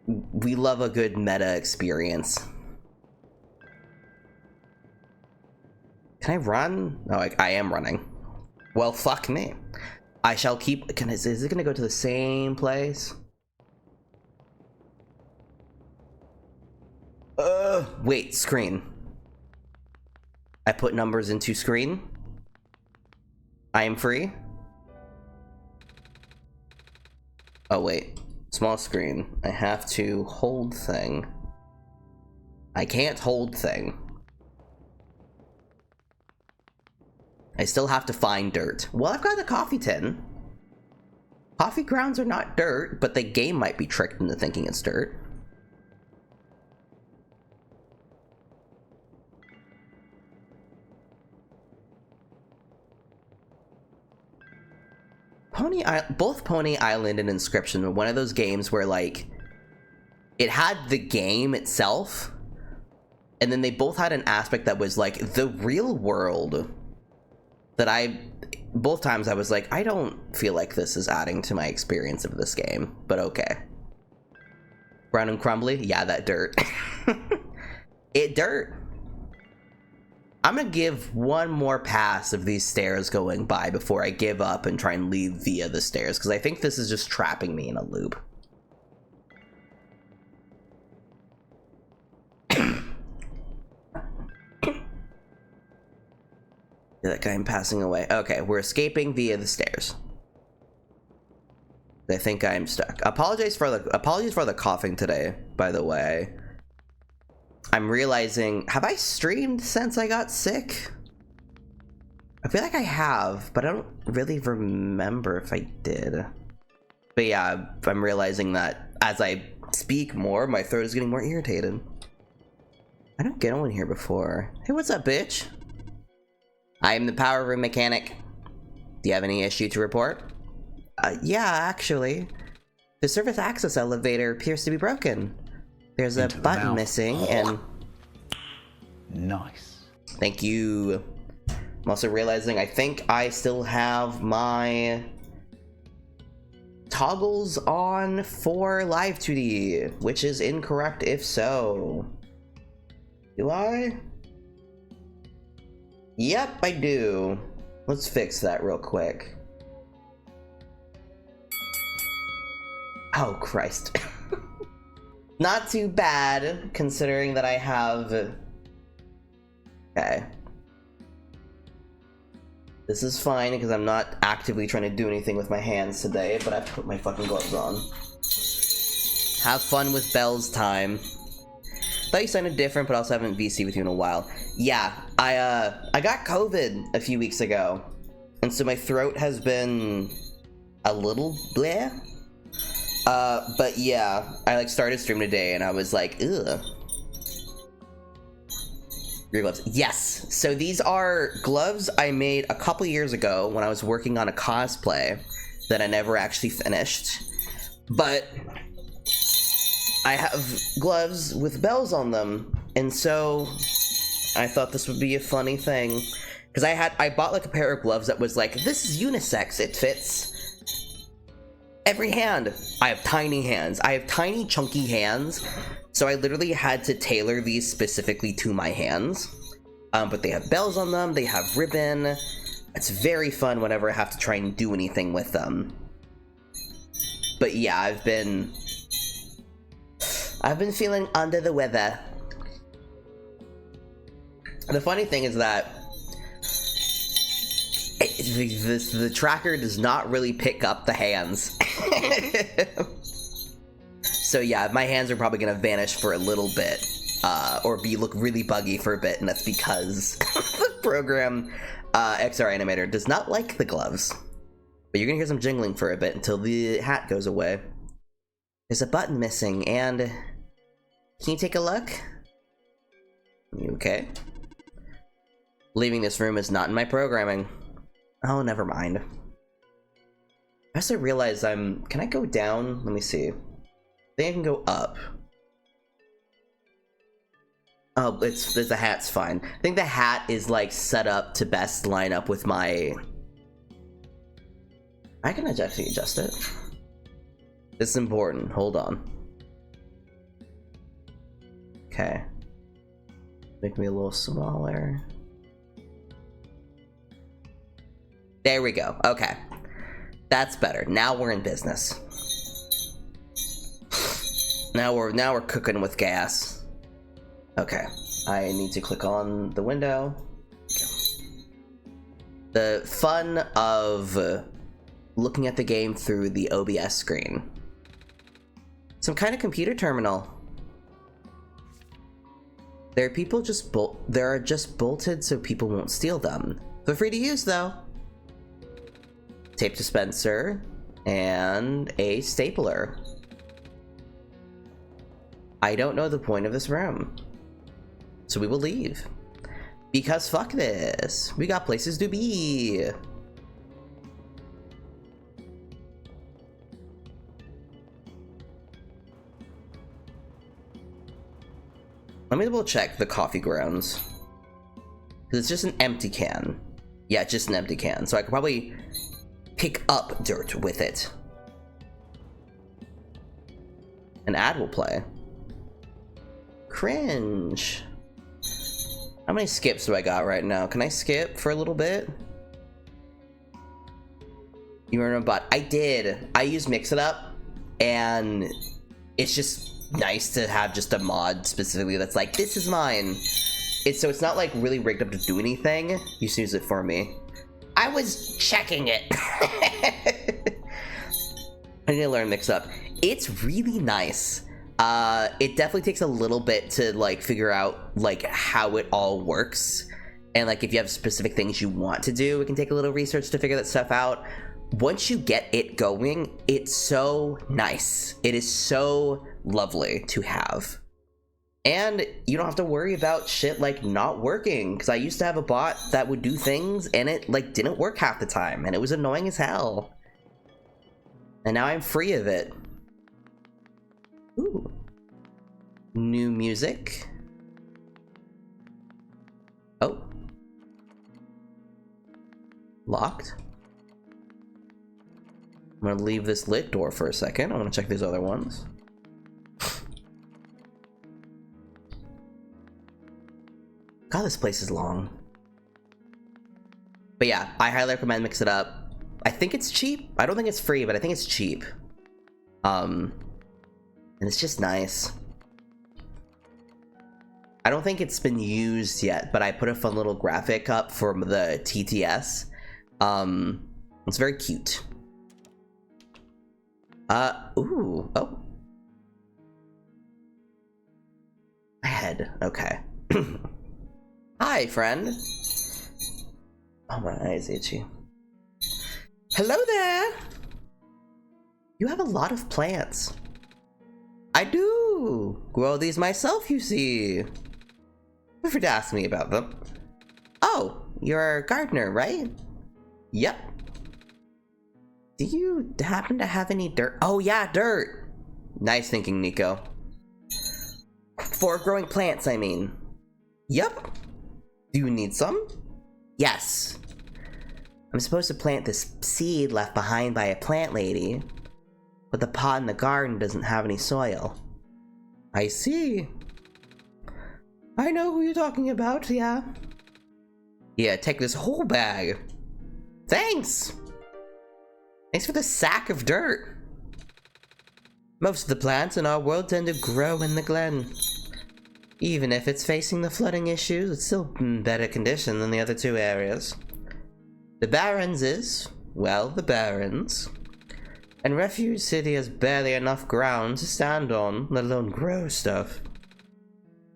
We love a good meta experience. Can I run? Oh, I am running. Well, fuck me. I shall keep... Is it going to go to the same place? Wait, screen. I put numbers into screen. I am free. Oh, wait. Small screen. I have to hold thing. I can't hold thing. I still have to find dirt. Well, I've got the coffee tin. Coffee grounds are not dirt, but the game might be tricked into thinking it's dirt. Both Pony Island and Inscription were one of those games where it had the game itself, and then they both had an aspect that was the real world that both times I was like, I don't feel like this is adding to my experience of this game, but okay. Brown and crumbly? Yeah, that dirt. Dirt. I'm gonna give one more pass of these stairs going by before I give up and try and leave via the stairs, because I think this is just trapping me in a loop. That guy I'm passing away. Okay, we're escaping via the stairs. I think I'm stuck. Apologies for the coughing today, by the way. I'm realizing, have I streamed since I got sick? I feel like I have, but I don't really remember if I did. But yeah, I'm realizing that as I speak more, my throat is getting more irritated. I don't get on here before. Hey, what's up, bitch? I am the power room mechanic. Do you have any issue to report? Yeah, actually. The service access elevator appears to be broken. There's a button missing and... Nice. Thank you. I'm also realizing I think I still have my toggles on for live 2D, which is incorrect if so. Do I? Yep, I do. Let's fix that real quick. Oh, Christ. Not too bad, considering that I have... Okay. This is fine, because I'm not actively trying to do anything with my hands today, but I put my fucking gloves on. Have fun with Bell's time. Thought you sounded different, but also haven't VC with you in a while. Yeah, I got COVID a few weeks ago, and so my throat has been a little bleh. But yeah, I like started streaming today, and I was like, ugh. Your gloves. Yes, so these are gloves I made a couple years ago when I was working on a cosplay that I never actually finished. But I have gloves with bells on them, and so I thought this would be a funny thing. Because I bought like a pair of gloves that was like, this is unisex, it fits every hand. I have tiny hands. I have tiny, chunky hands. So I literally had to tailor these specifically to my hands. But they have bells on them. They have ribbon. It's very fun whenever I have to try and do anything with them. But yeah, I've been feeling under the weather. The funny thing is that the tracker does not really pick up the hands. So yeah, my hands are probably gonna vanish for a little bit, or look really buggy for a bit, and that's because the program XR Animator does not like the gloves. But you're gonna hear some jingling for a bit until the hat goes away. There's a button missing, and can you take a look? You okay? Leaving this room is not in my programming. Oh, never mind. I also realize can I go down? Let me see. I think I can go up. Oh, the hat's fine. I think the hat is like set up to best line up with my... I can actually adjust it. This is important, hold on. Okay. Make me a little smaller. There we go, okay. That's better, now we're in business. Now we're cooking with gas. Okay, I need to click on the window. The fun of looking at the game through the OBS screen. Some kind of computer terminal. There are just bolted so people won't steal them. Feel free to use though. Tape dispenser and a stapler. I don't know the point of this room, so we will leave. Because fuck this, we got places to be. Let me double check the coffee grounds. Because it's just an empty can. Yeah, just an empty can, so I could probably pick up dirt with it. An ad will play. Cringe. How many skips do I got right now? Can I skip for a little bit? You were in a bot. I did. I use Mix It Up, and it's just nice to have just a mod specifically that's like, this is mine. So it's not like really rigged up to do anything. You just use it for me. I was checking it. I need to learn mix up. It's really nice. It definitely takes a little bit to like figure out like how it all works, and like if you have specific things you want to do, it can take a little research to figure that stuff out. Once you get it going, it's so nice. It is so lovely to have. And you don't have to worry about shit like not working, because I used to have a bot that would do things and it like didn't work half the time, and it was annoying as hell. And now I'm free of it. Ooh. New music. Oh. Locked. I'm gonna leave this lit door for a second. I want to check these other ones. God, this place is long. But yeah, I highly recommend Mix It Up. I think it's cheap. I don't think it's free, but I think it's cheap. And it's just nice. I don't think it's been used yet, but I put a fun little graphic up for the TTS. It's very cute. Ooh, oh. My head, okay. Hi, friend. Oh, my eyes itchy. Hello there! You have a lot of plants. I do! Grow these myself, you see. Feel free to ask me about them. Oh, you're a gardener, right? Yep. Do you happen to have any dirt? Oh yeah, dirt! Nice thinking, Nico. For growing plants, I mean. Yep. Do you need some? Yes. I'm supposed to plant this seed left behind by a plant lady, but the pot in the garden doesn't have any soil. I see. I know who you're talking about, yeah. Yeah, take this whole bag. Thanks! Thanks for the sack of dirt. Most of the plants in our world tend to grow in the glen. Even if it's facing the flooding issues, it's still in better condition than the other two areas. The Barrens is, well, the Barrens. And Refuge City has barely enough ground to stand on, let alone grow stuff.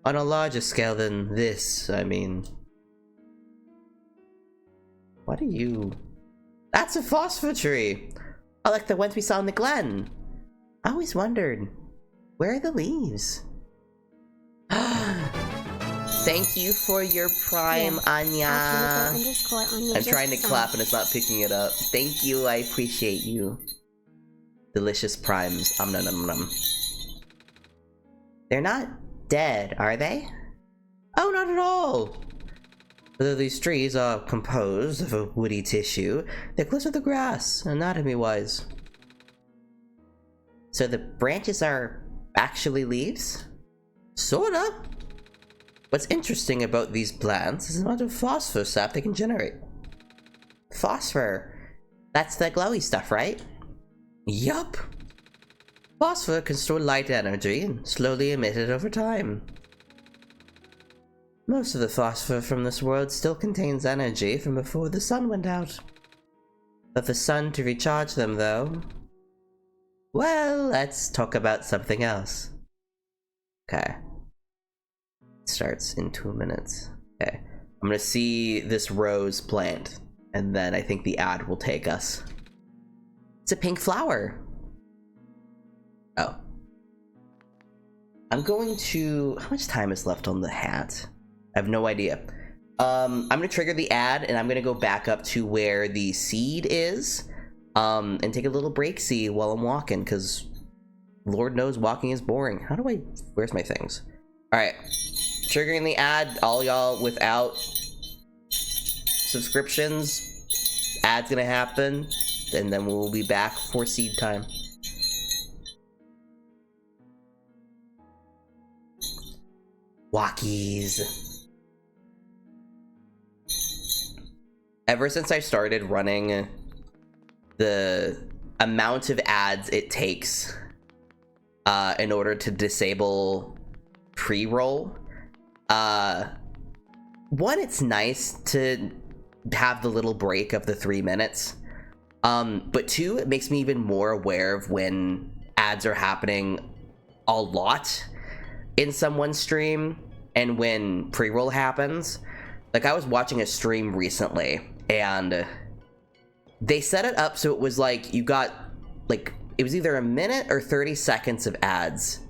On a larger scale than this, I mean. What are you? That's a phosphor tree! I like the ones we saw in the glen. I always wondered, where are the leaves? Thank you for your prime, Anya. I'm trying to clap and it's not picking it up. Thank you, I appreciate you. Delicious primes. Nom nom nom. They're not dead, are they? Oh, not at all! Though these trees are composed of a woody tissue, they're close to the grass, anatomy-wise. So the branches are actually leaves? Sorta. What's interesting about these plants is the amount of phosphor sap they can generate. Phosphor. That's the glowy stuff, right? Yup. Phosphor can store light energy and slowly emit it over time. Most of the phosphor from this world still contains energy from before the sun went out. But the sun to recharge them, though... Well, let's talk about something else. Okay. Starts in 2 minutes. Okay. I'm gonna see this rose plant, and then I think the ad will take us. It's a pink flower. Oh. I'm going to... How much time is left on the hat? I have no idea. I'm gonna trigger the ad, and I'm gonna go back up to where the seed is, and take a little break-see while I'm walking, because Lord knows walking is boring. How do I... Where's my things? Alright. Triggering the ad, all y'all without subscriptions, ad's gonna happen, and then we'll be back for seed time. Walkies. Ever since I started running, the amount of ads it takes in order to disable pre-roll, one, it's nice to have the little break of the 3 minutes, But two, it makes me even more aware of when ads are happening a lot in someone's stream and when pre-roll happens. Like, I was watching a stream recently and they set it up so it was like you got, like, it was either a minute or 30 seconds of ads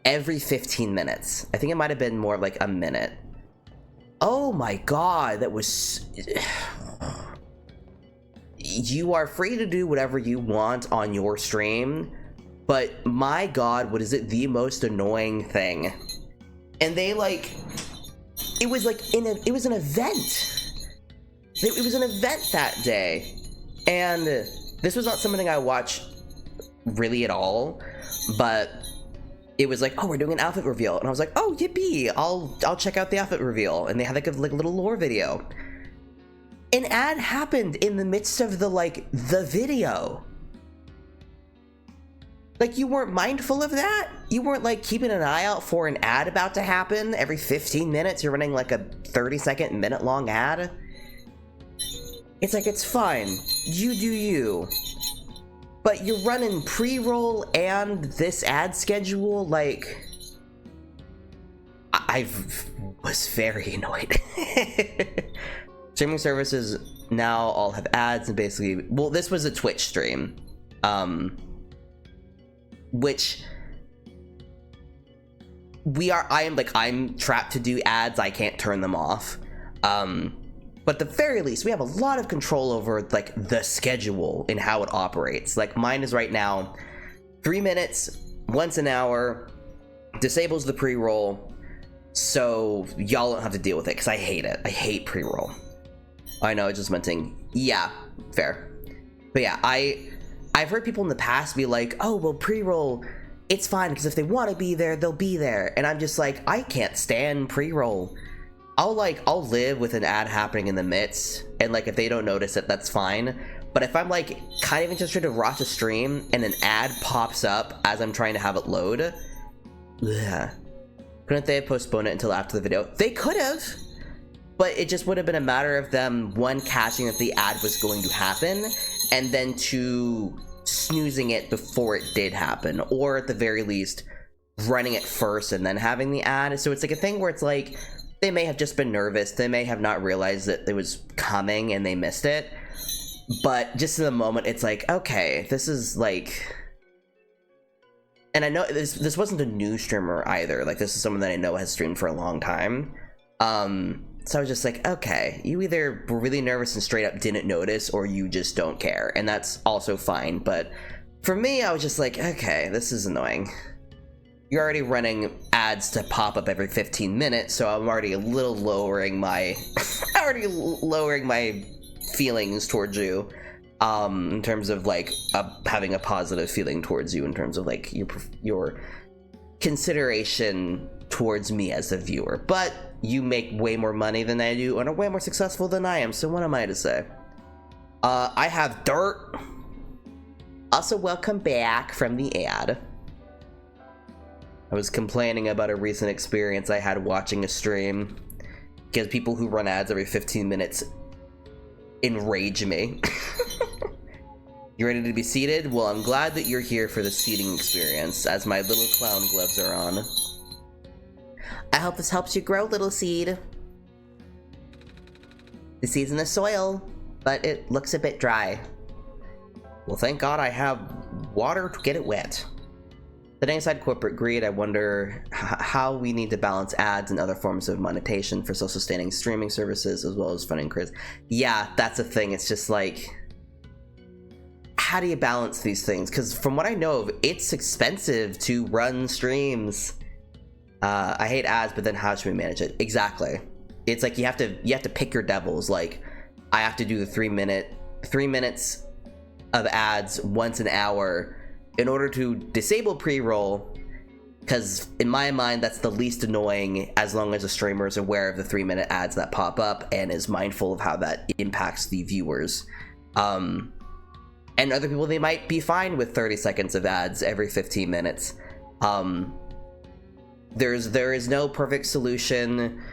every 15 minutes. I think it might have been more like a minute. Oh my god, that was... You are free to do whatever you want on your stream, but my god, what is it, the most annoying thing? And they, like... It was like it was an event. It was an event that day. And this was not something I watched really at all, but it was like, oh, we're doing an outfit reveal, and I was like, oh, yippee, I'll check out the outfit reveal. And they had like a little lore video. An ad happened in the midst of the video. Like, you weren't mindful of that? You weren't like keeping an eye out for an ad about to happen every 15 minutes? You're running like a 30-second, minute-long ad? It's like, it's fine. You do you. But you're running pre-roll and this ad schedule, like... I was very annoyed. Streaming services now all have ads and basically... Well, this was a Twitch stream. Which... I'm trapped to do ads, I can't turn them off. But at the very least, we have a lot of control over, like, the schedule and how it operates. Like, mine is right now 3 minutes, once an hour, disables the pre-roll, so y'all don't have to deal with it, because I hate it. I hate pre-roll. I know, I just meant to... Yeah, fair. But yeah, I've heard people in the past be like, oh, well, pre-roll, it's fine, because if they want to be there, they'll be there. And I'm just like, I can't stand pre-roll. I'll live with an ad happening in the midst, and like, if they don't notice it, that's fine. But if I'm like kind of interested to watch a stream and an ad pops up as I'm trying to have it load, ugh. Couldn't they have postponed it until after the video? They could have, but it just would have been a matter of them, one, catching that the ad was going to happen, and then two, snoozing it before it did happen, or at the very least, running it first and then having the ad. So it's like a thing where it's like, they may have just been nervous, they may have not realized that it was coming and they missed it, but just in the moment, it's like, okay, this is like... And I know this wasn't a new streamer either, like, this is someone that I know has streamed for a long time. So I was just like, okay, you either were really nervous and straight up didn't notice, or you just don't care, and that's also fine. But for me, I was just like, okay, this is annoying. You're already running ads to pop up every 15 minutes, so I'm already a little lowering my feelings towards you, in terms of like having a positive feeling towards you in terms of like your consideration towards me as a viewer. But you make way more money than I do and are way more successful than I am, so what am I to say? I have dirt. Also, welcome back from the ad. I was complaining about a recent experience I had watching a stream, because people who run ads every 15 minutes enrage me. You ready to be seated? Well, I'm glad that you're here for the seating experience, as my little clown gloves are on. I hope this helps you grow, little seed. The seed's in the soil, but it looks a bit dry. Well, thank God I have water to get it wet. Setting aside corporate greed, I wonder how we need to balance ads and other forms of monetization for self-sustaining streaming services, as well as funding creators. Yeah, that's the thing. It's just like, how do you balance these things? Because from what I know of, it's expensive to run streams. I hate ads, but then how should we manage it? Exactly. It's like you have to pick your devils. Like, I have to do the 3 minutes of ads once an hour in order to disable pre-roll, because in my mind that's the least annoying, as long as a streamer is aware of the 3-minute ads that pop up and is mindful of how that impacts the viewers. And other people, they might be fine with 30 seconds of ads every 15 minutes. There is no perfect solution.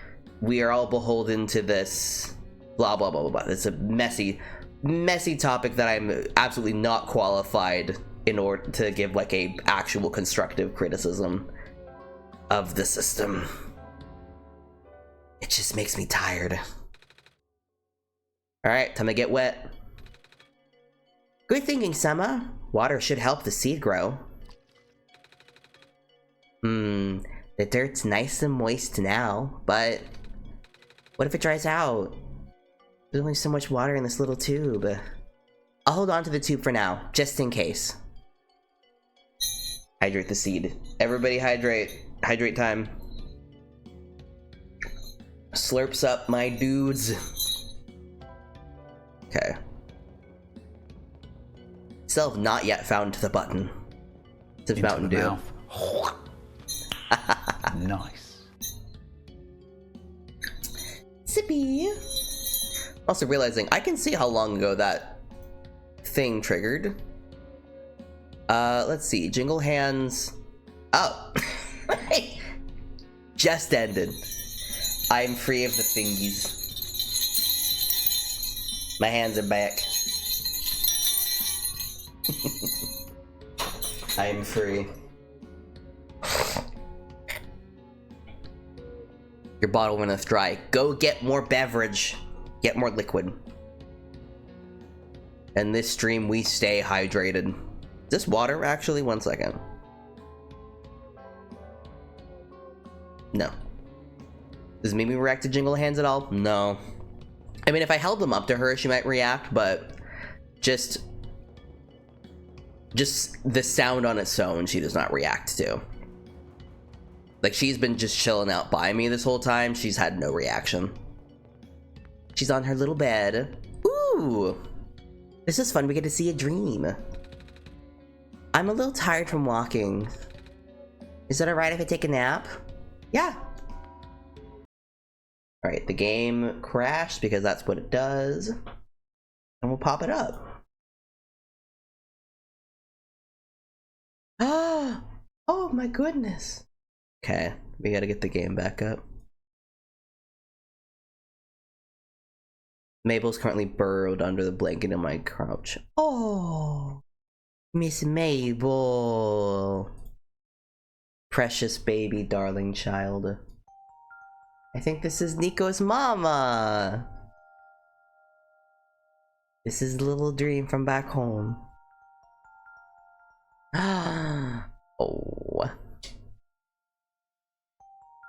We are all beholden to this blah blah blah blah blah. It's a messy messy topic that I'm absolutely not qualified in order to give like a actual constructive criticism of the system. It just makes me tired. Alright, time to get wet. Good thinking, Sema. Water should help the seed grow. The dirt's nice and moist now, but what if it dries out? There's only so much water in this little tube. I'll hold on to the tube for now, just in case. Hydrate the seed. Everybody hydrate. Hydrate time. Slurps up, my dudes. Okay. Still have not yet found the button. It's Mountain Dew. Nice. Sippy. Also realizing I can see how long ago that thing triggered. Let's see. Jingle hands. Oh. Just ended. I'm free of the thingies. My hands are back. I am free. Your bottle runneth dry. Go get more beverage. Get more liquid. In this stream, we stay hydrated. Is this water, actually? 1 second. No. Does Mimi react to Jingle Hands at all? No. I mean, if I held them up to her, she might react, but just the sound on its own, she does not react to. Like, she's been just chilling out by me this whole time. She's had no reaction. She's on her little bed. Ooh! This is fun. We get to see a dream. I'm a little tired from walking. Is it alright if I take a nap? Yeah. Alright, the game crashed because that's what it does. And we'll pop it up. Ah! Oh my goodness. Okay, we gotta get the game back up. Mabel's currently burrowed under the blanket in my couch. Oh, Miss Mabel. Precious baby, darling child. I think this is Nico's mama. This is a little dream from back home. Oh.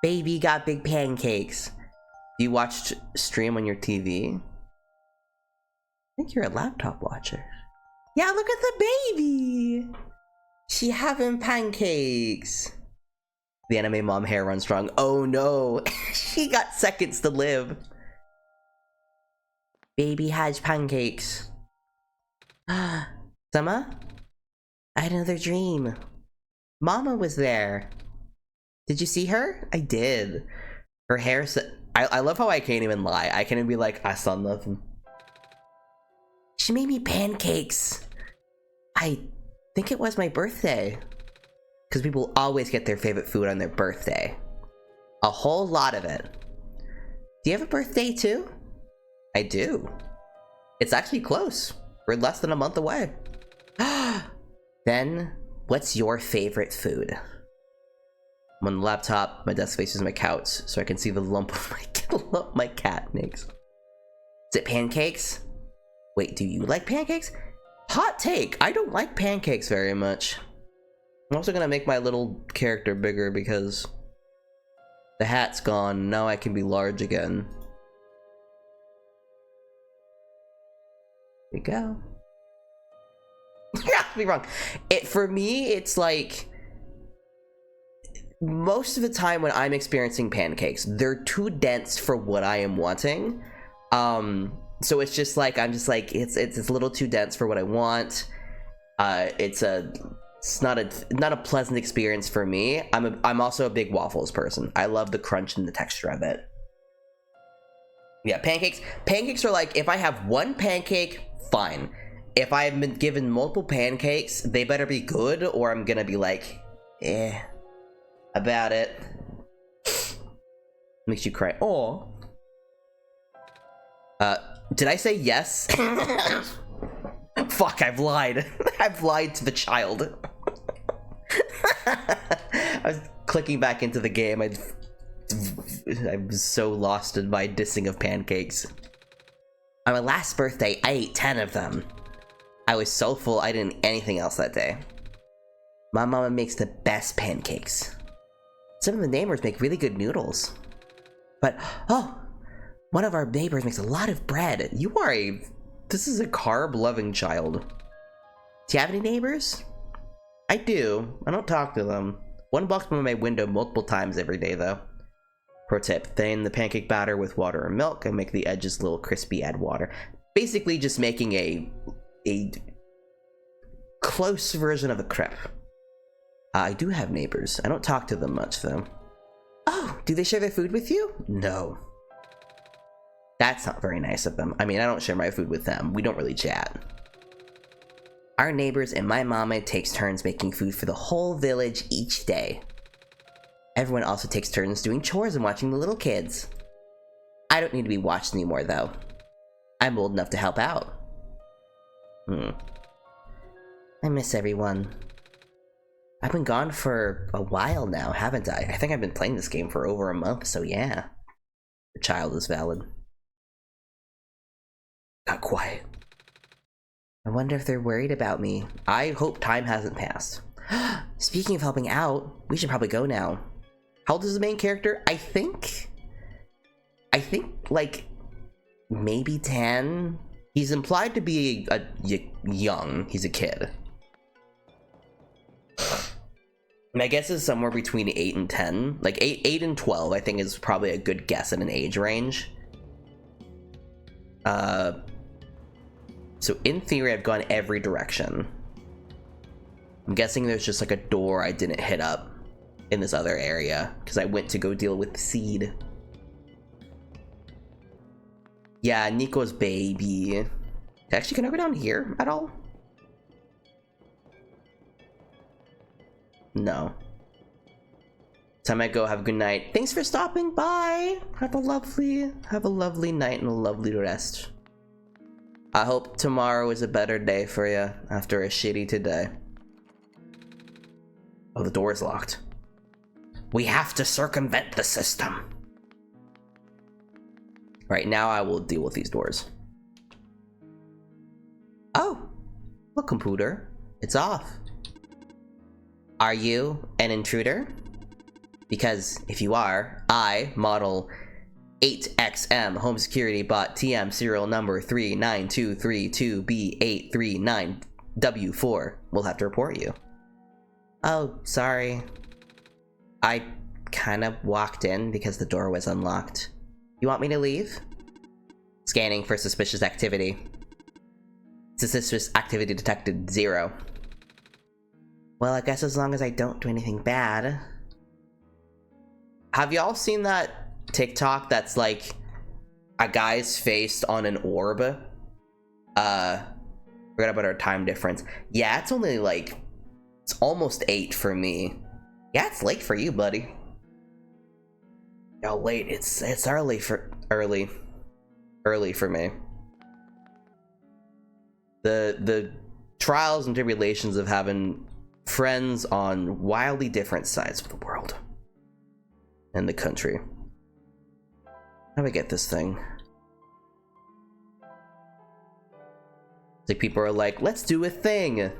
Baby got big pancakes. Do you watch stream on your TV? I think you're a laptop watcher. Yeah, look at the baby. She having pancakes. The anime mom hair runs strong. Oh no, she got seconds to live. Baby has pancakes. Sema? I had another dream. Mama was there. Did you see her? I did. Her hair I love how I can't even lie. I can't even be like, I saw nothing. She made me pancakes. I think it was my birthday. Because people always get their favorite food on their birthday. A whole lot of it. Do you have a birthday too? I do. It's actually close. We're less than a month away. Then, what's your favorite food? I'm on the laptop, my desk faces my couch, so I can see the lump of my cat makes. Is it pancakes? Wait, do you like pancakes? Hot take, I don't like pancakes very much. I'm also gonna make my little character bigger because the hat's gone, now I can be large again. Here we go. Yeah, be wrong. For me, it's like, most of the time when I'm experiencing pancakes, they're too dense for what I am wanting. So it's just like, I'm just like, it's a little too dense for what I want. It's not a pleasant experience for me. I'm also a big waffles person. I love the crunch and the texture of it. Yeah, pancakes are like, if I have one pancake, fine. If I've been given multiple pancakes, they better be good, or I'm gonna be like, about it. Makes you cry. Oh. Did I say yes? Fuck, I've lied. I've lied to the child. I was clicking back into the game. I'm so lost in my dissing of pancakes. On my last birthday, I ate 10 of them. I was so full I didn't eat anything else that day. My mama makes the best pancakes. Some of the neighbors make really good noodles. But, oh, one of our neighbors makes a lot of bread. This is a carb-loving child. Do you have any neighbors? I do. I don't talk to them. One walks by my window multiple times every day, though. Pro tip, thin the pancake batter with water and milk and make the edges a little crispy, add water. Basically just making a close version of a crepe. I do have neighbors. I don't talk to them much, though. Oh, do they share their food with you? No. That's not very nice of them. I mean, I don't share my food with them. We don't really chat. Our neighbors and my mama takes turns making food for the whole village each day. Everyone also takes turns doing chores and watching the little kids. I don't need to be watched anymore, though. I'm old enough to help out. I miss everyone. I've been gone for a while now, haven't I? I think I've been playing this game for over a month, so yeah. The child is valid. Got quiet. I wonder if they're worried about me. I hope time hasn't passed. Speaking of helping out, we should probably go now. How old is the main character? I think, like, maybe 10? He's implied to be young. He's a kid. My guess is somewhere between 8 and 10. Like, 8 and 12, I think, is probably a good guess at an age range. So in theory, I've gone every direction. I'm guessing there's just like a door I didn't hit up in this other area because I went to go deal with the seed. Yeah, Nico's baby. Actually, can I go down here at all? No. Time I go, have a good night. Thanks for stopping by. Have a lovely night and a lovely rest. I hope tomorrow is a better day for you after a shitty today. Oh, the door is locked. We have to circumvent the system. Right, now I will deal with these doors. Oh, look, computer. It's off. Are you an intruder? Because if you are, I, model 8XM, home security bot TM serial number 39232B839W4, will have to report you. Oh, sorry. I kind of walked in because the door was unlocked. You want me to leave? Scanning for suspicious activity. Suspicious activity detected 0. Well, I guess as long as I don't do anything bad. Have y'all seen that TikTok that's like a guy's face on an orb? Forgot about our time difference. Yeah, it's only like, it's almost 8 for me. Yeah, it's late for you, buddy. Yo, late. It's early for me. The trials and tribulations of having friends on wildly different sides of the world and the country. How do I get this thing? It's like people are like, let's do a thing.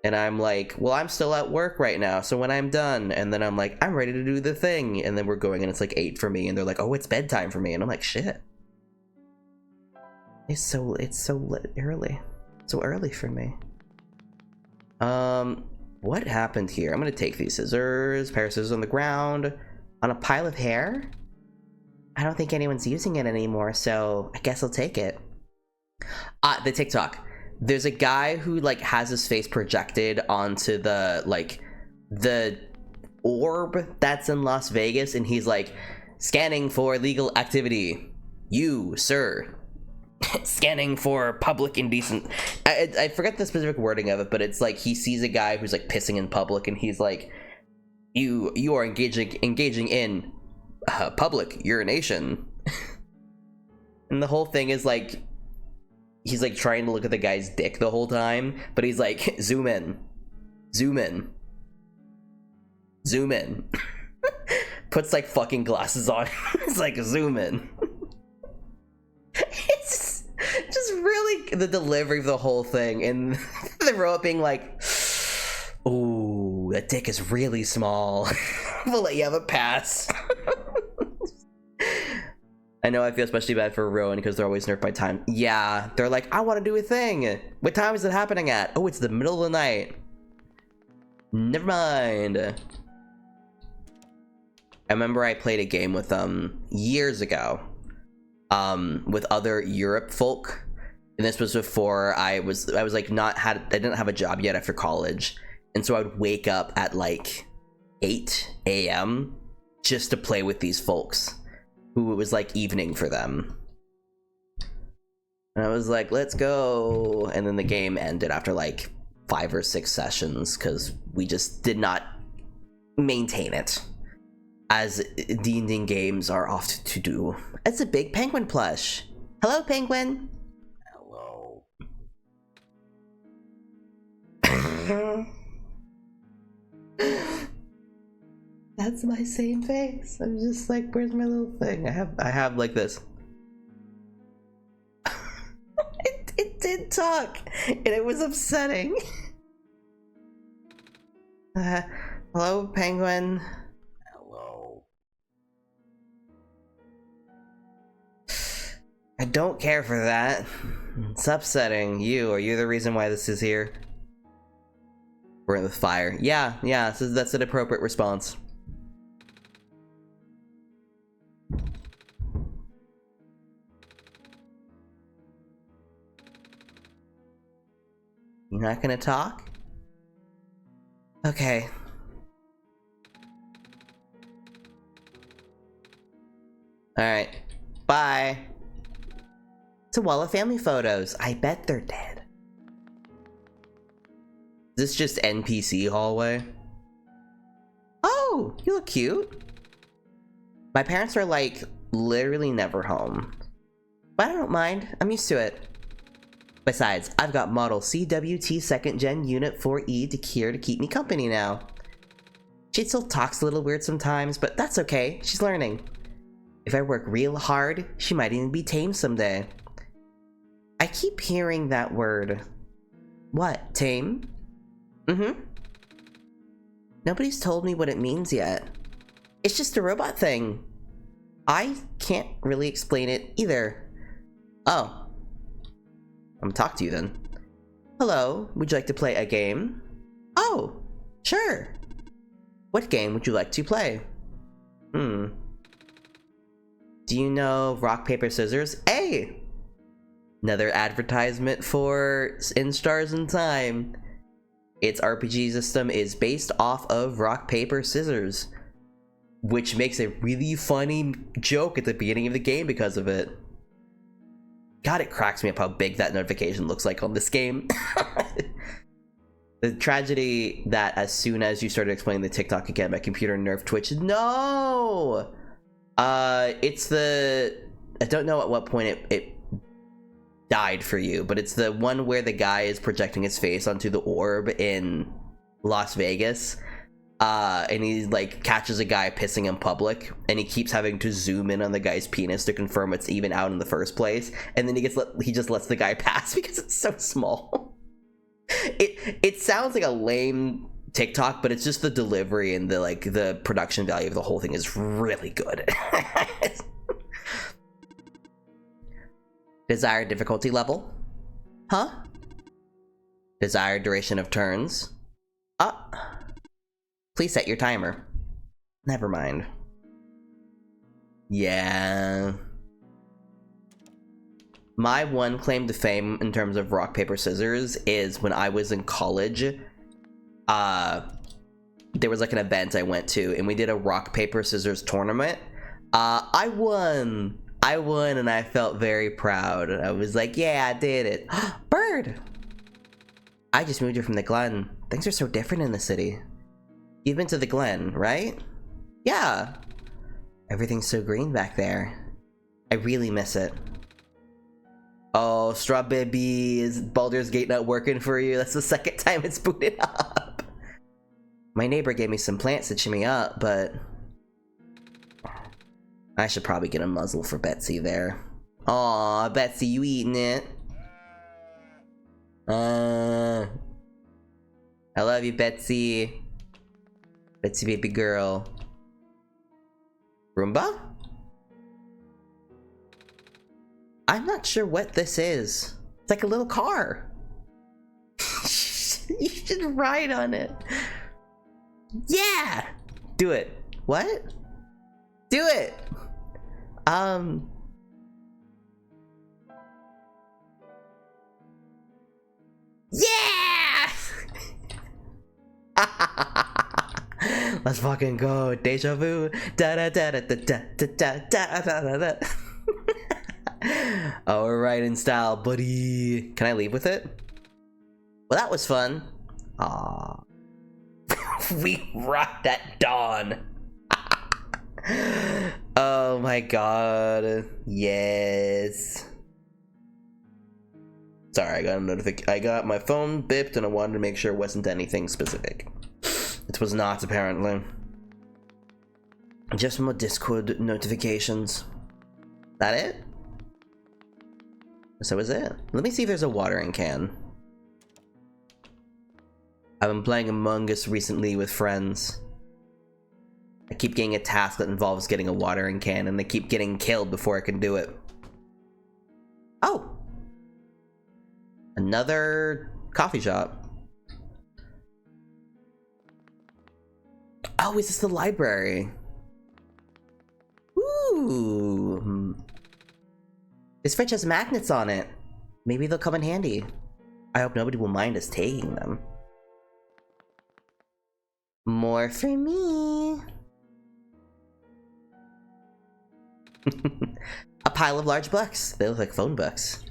And I'm like, well, I'm still at work right now, so when I'm done, and then I'm like, I'm ready to do the thing, and then we're going, and it's like 8 for me, and they're like, oh, it's bedtime for me, and I'm like, shit. It's so early. So early for me. What happened here? I'm gonna take these scissors, pair of scissors on the ground, on a pile of hair. I don't think anyone's using it anymore, so I guess I'll take it. The TikTok. There's a guy who like has his face projected onto the orb that's in Las Vegas, and he's like, scanning for illegal activity. You, sir. Scanning for public indecent. I forget the specific wording of it, but it's like he sees a guy who's like pissing in public, and he's like, you are engaging in public urination. And the whole thing is like, he's like trying to look at the guy's dick the whole time, but he's like, zoom in, zoom in, zoom in. Puts like fucking glasses on. It's like, zoom in. It's just really the delivery of the whole thing, and the robot being like, ooh, that dick is really small. We'll let you have a pass. I know I feel especially bad for Rowan because they're always nerfed by time. Yeah, they're like, I want to do a thing. What time is it happening at? Oh, it's the middle of the night. Never mind. I remember I played a game with them years ago, with other Europe folk, and this was before I was like I didn't have a job yet after college, and so I would wake up at like 8 a.m. just to play with these folks who it was like evening for them. And I was like, let's go. And then the game ended after like 5 or 6 sessions because we just did not maintain it, as D&D games are often to do. It's a big penguin plush. Hello, penguin. Hello. That's my same face. I'm just like, where's my little thing? I have like this. it did talk, and it was upsetting. Hello, penguin. Hello. I don't care for that. It's upsetting. Are you the reason why this is here? We're in the fire. Yeah, so that's an appropriate response. You're not gonna talk? Okay. Alright. Bye. It's a wall of family photos. I bet they're dead. Is this just NPC hallway? Oh, you look cute. My parents are like literally never home. But I don't mind. I'm used to it. Besides, I've got model CWT 2nd Gen Unit 4E here to keep me company now. She still talks a little weird sometimes, but that's okay. She's learning. If I work real hard, she might even be tame someday. I keep hearing that word. What, tame? Mm-hmm. Nobody's told me what it means yet. It's just a robot thing. I can't really explain it either. Oh. I'm gonna talk to you then. Hello, would you like to play a game? Oh, sure. What game would you like to play? Do you know rock, paper, scissors? Hey! Another advertisement for In Stars in Time. Its RPG system is based off of rock, paper, scissors, which makes a really funny joke at the beginning of the game because of it. God, it cracks me up how big that notification looks like on this game. The tragedy that as soon as you started explaining the TikTok again, my computer nerfed Twitch. No! It's the... I don't know at what point it died for you, but it's the one where the guy is projecting his face onto the orb in Las Vegas. And he like catches a guy pissing in public, and he keeps having to zoom in on the guy's penis to confirm it's even out in the first place, and then he just lets the guy pass because it's so small. It sounds like a lame TikTok, but it's just the delivery and the production value of the whole thing is really good. Desired difficulty level? Huh? Desired duration of turns? Please set your timer. Never mind. Yeah. My one claim to fame in terms of rock, paper, scissors is when I was in college. There was like an event I went to, and we did a rock, paper, scissors tournament. I won, and I felt very proud. I was like, yeah, I did it. Bird! I just moved here from the Glen. Things are so different in the city. You've been to the Glen, right? Yeah. Everything's so green back there. I really miss it. Oh, Straw Baby, is Baldur's Gate not working for you? That's the second time it's booted up. My neighbor gave me some plants to cheer me up, but I should probably get a muzzle for Betsy there. Aw, Betsy, you eating it? I love you, Betsy. Betsy, baby girl. Roomba? I'm not sure what this is. It's like a little car. You should ride on it. Yeah! Do it. What? Do it! Yeah! Let's fucking go. Deja vu. Da da da da da da da da da da. Oh, we're right in style, buddy. Can I leave with it? Well, that was fun. Aww. We rocked at dawn. Oh my god. Yes. Sorry, I got a notification. I got my phone bipped and I wanted to make sure it wasn't anything specific. It was not, apparently. Just more Discord notifications. That it? So is it? Let me see if there's a watering can. I've been playing Among Us recently with friends. I keep getting a task that involves getting a watering can, and they keep getting killed before I can do it. Oh! Another coffee shop. Oh, is this the library? Ooh. This fridge has magnets on it. Maybe they'll come in handy. I hope nobody will mind us taking them. More for me. A pile of large books. They look like phone books.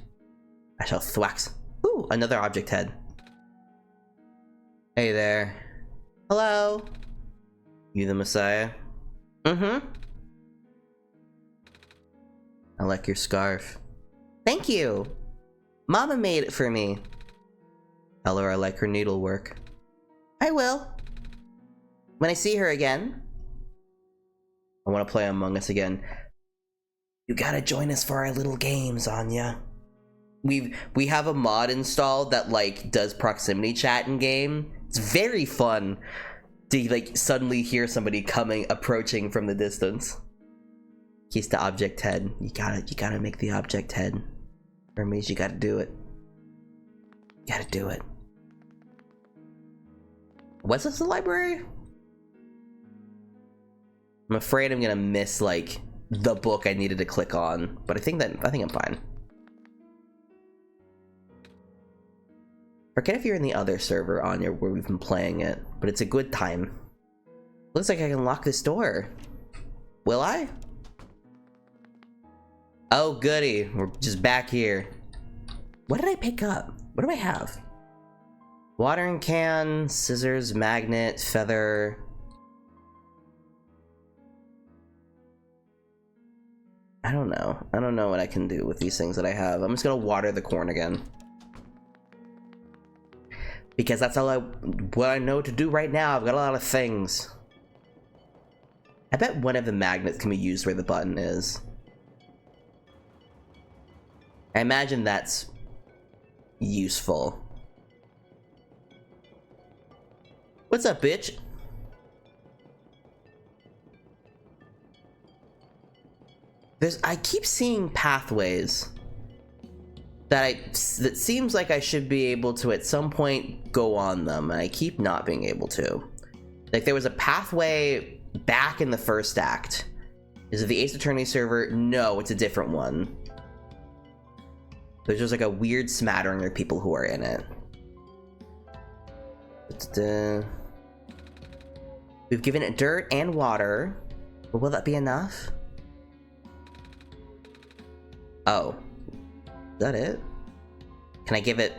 I shall thwax. Ooh, another object head. Hey there. Hello. You the Messiah? Mm-hmm. I like your scarf. Thank you. Mama made it for me. Tell her I like her needlework. I will. When I see her again. I want to play Among Us again. You gotta join us for our little games, Anya. We have a mod installed that like does proximity chat in game. It's very fun to like suddenly hear somebody approaching from the distance. Keys to object head. You gotta make the object head. Hermes, you gotta do it. You gotta do it. Was this the library? I'm afraid I'm gonna miss like the book I needed to click on, but I think I'm fine. Forget if you're in the other server, Anya, where we've been playing it, but it's a good time. Looks like I can lock this door. Will I? Oh, goody. We're just back here. What did I pick up? What do I have? Watering can, scissors, magnet, feather. I don't know. I don't know what I can do with these things that I have. I'm just gonna water the corn again. Because that's what I know to do right now. I've got a lot of things. I bet one of the magnets can be used where the button is. I imagine that's useful. What's up, bitch? I keep seeing pathways that seems like I should be able to at some point go on them, and I keep not being able to. Like there was a pathway back in the first act. Is it the Ace Attorney server? No, it's a different one. There's just like a weird smattering of people who are in it. We've given it dirt and water, but will that be enough? Oh. Is that it? Can I give it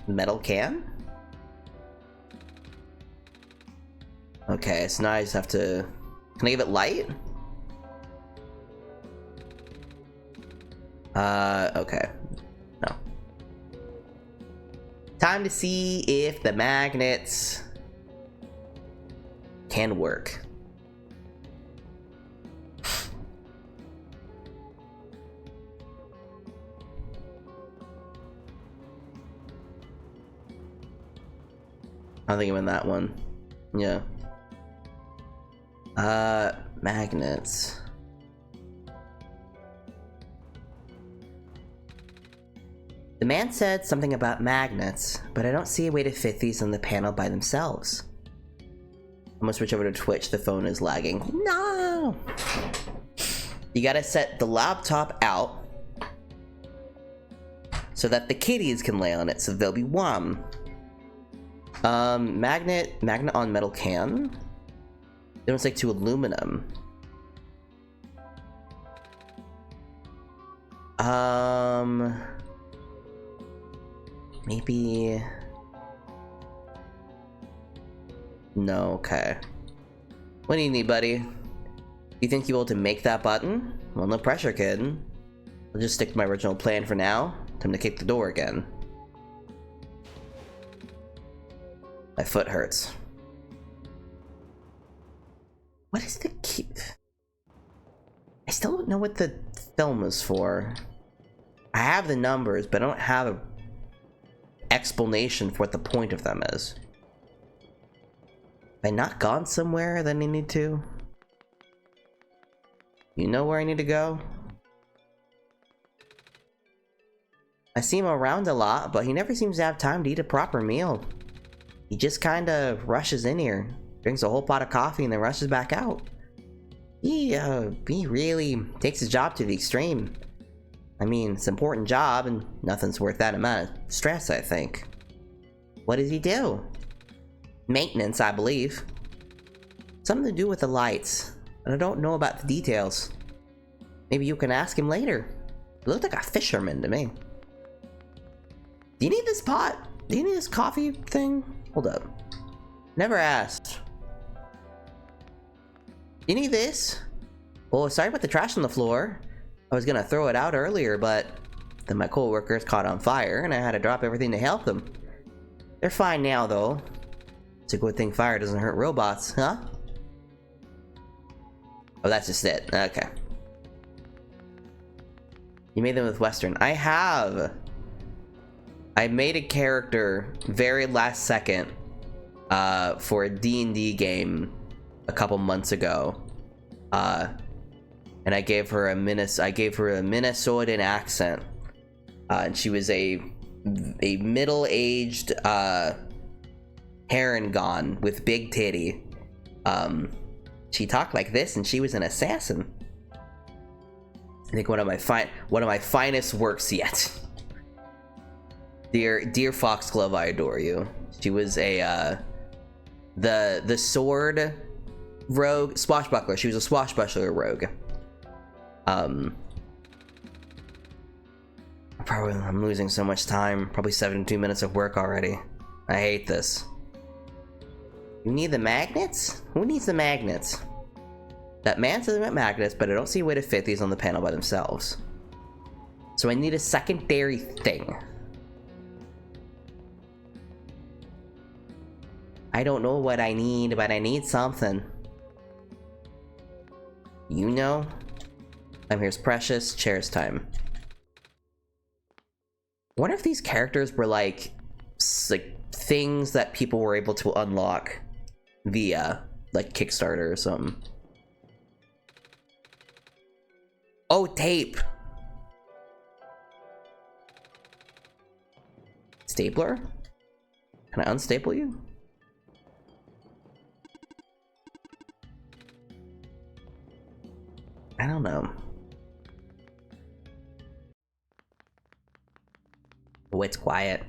metal can? Okay, so now I just have to... Can I give it light? Okay. No. Time to see if the magnets can work. I think I'm in that one. Yeah. Magnets. The man said something about magnets, but I don't see a way to fit these on the panel by themselves. I'm gonna switch over to Twitch, the phone is lagging. No! You gotta set the laptop out so that the kitties can lay on it, so they'll be warm. Magnet on metal can. They don't stick to aluminum. Maybe... No, okay. What do you need, buddy? You think you're able to make that button? Well, no pressure, kid. I'll just stick to my original plan for now. Time to kick the door again. My foot hurts. What is the key? I still don't know what the film is for. I have the numbers, but I don't have an explanation for what the point of them is. Have I not gone somewhere that I need to? You know where I need to go? I see him around a lot, but he never seems to have time to eat a proper meal. He just kinda rushes in here, drinks a whole pot of coffee, and then rushes back out. He really takes his job to the extreme. I mean, it's an important job, and nothing's worth that amount of stress, I think. What does he do? Maintenance, I believe. Something to do with the lights, and I don't know about the details. Maybe you can ask him later. He looked like a fisherman to me. Do you need this pot? Do you need this coffee thing? Hold up. Never asked. You need this? Oh, sorry about the trash on the floor. I was gonna throw it out earlier, but then my coworkers caught on fire and I had to drop everything to help them. They're fine now, though. It's a good thing fire doesn't hurt robots, huh? Oh, that's just it. Okay. You made them with Western. I have. I made a character very last second for a D&D game a couple months ago. And I gave her a Minnesotan accent. And she was a middle-aged Harangon with big titty. She talked like this, and she was an assassin. I think one of my finest works yet. Dear Foxglove, I adore you. She was a the sword rogue swashbuckler. She was a swashbuckler rogue. I'm losing so much time. Probably 72 minutes of work already. I hate this. You need the magnets? Who needs the magnets? That man says about magnets, but I don't see a way to fit these on the panel by themselves. So I need a secondary thing. I don't know what I need, but I need something. You know? Time here's precious, chair's time. I wonder if these characters were like things that people were able to unlock via like Kickstarter or something. Oh, tape. Stapler? Can I unstaple you? I don't know. Oh, it's quiet.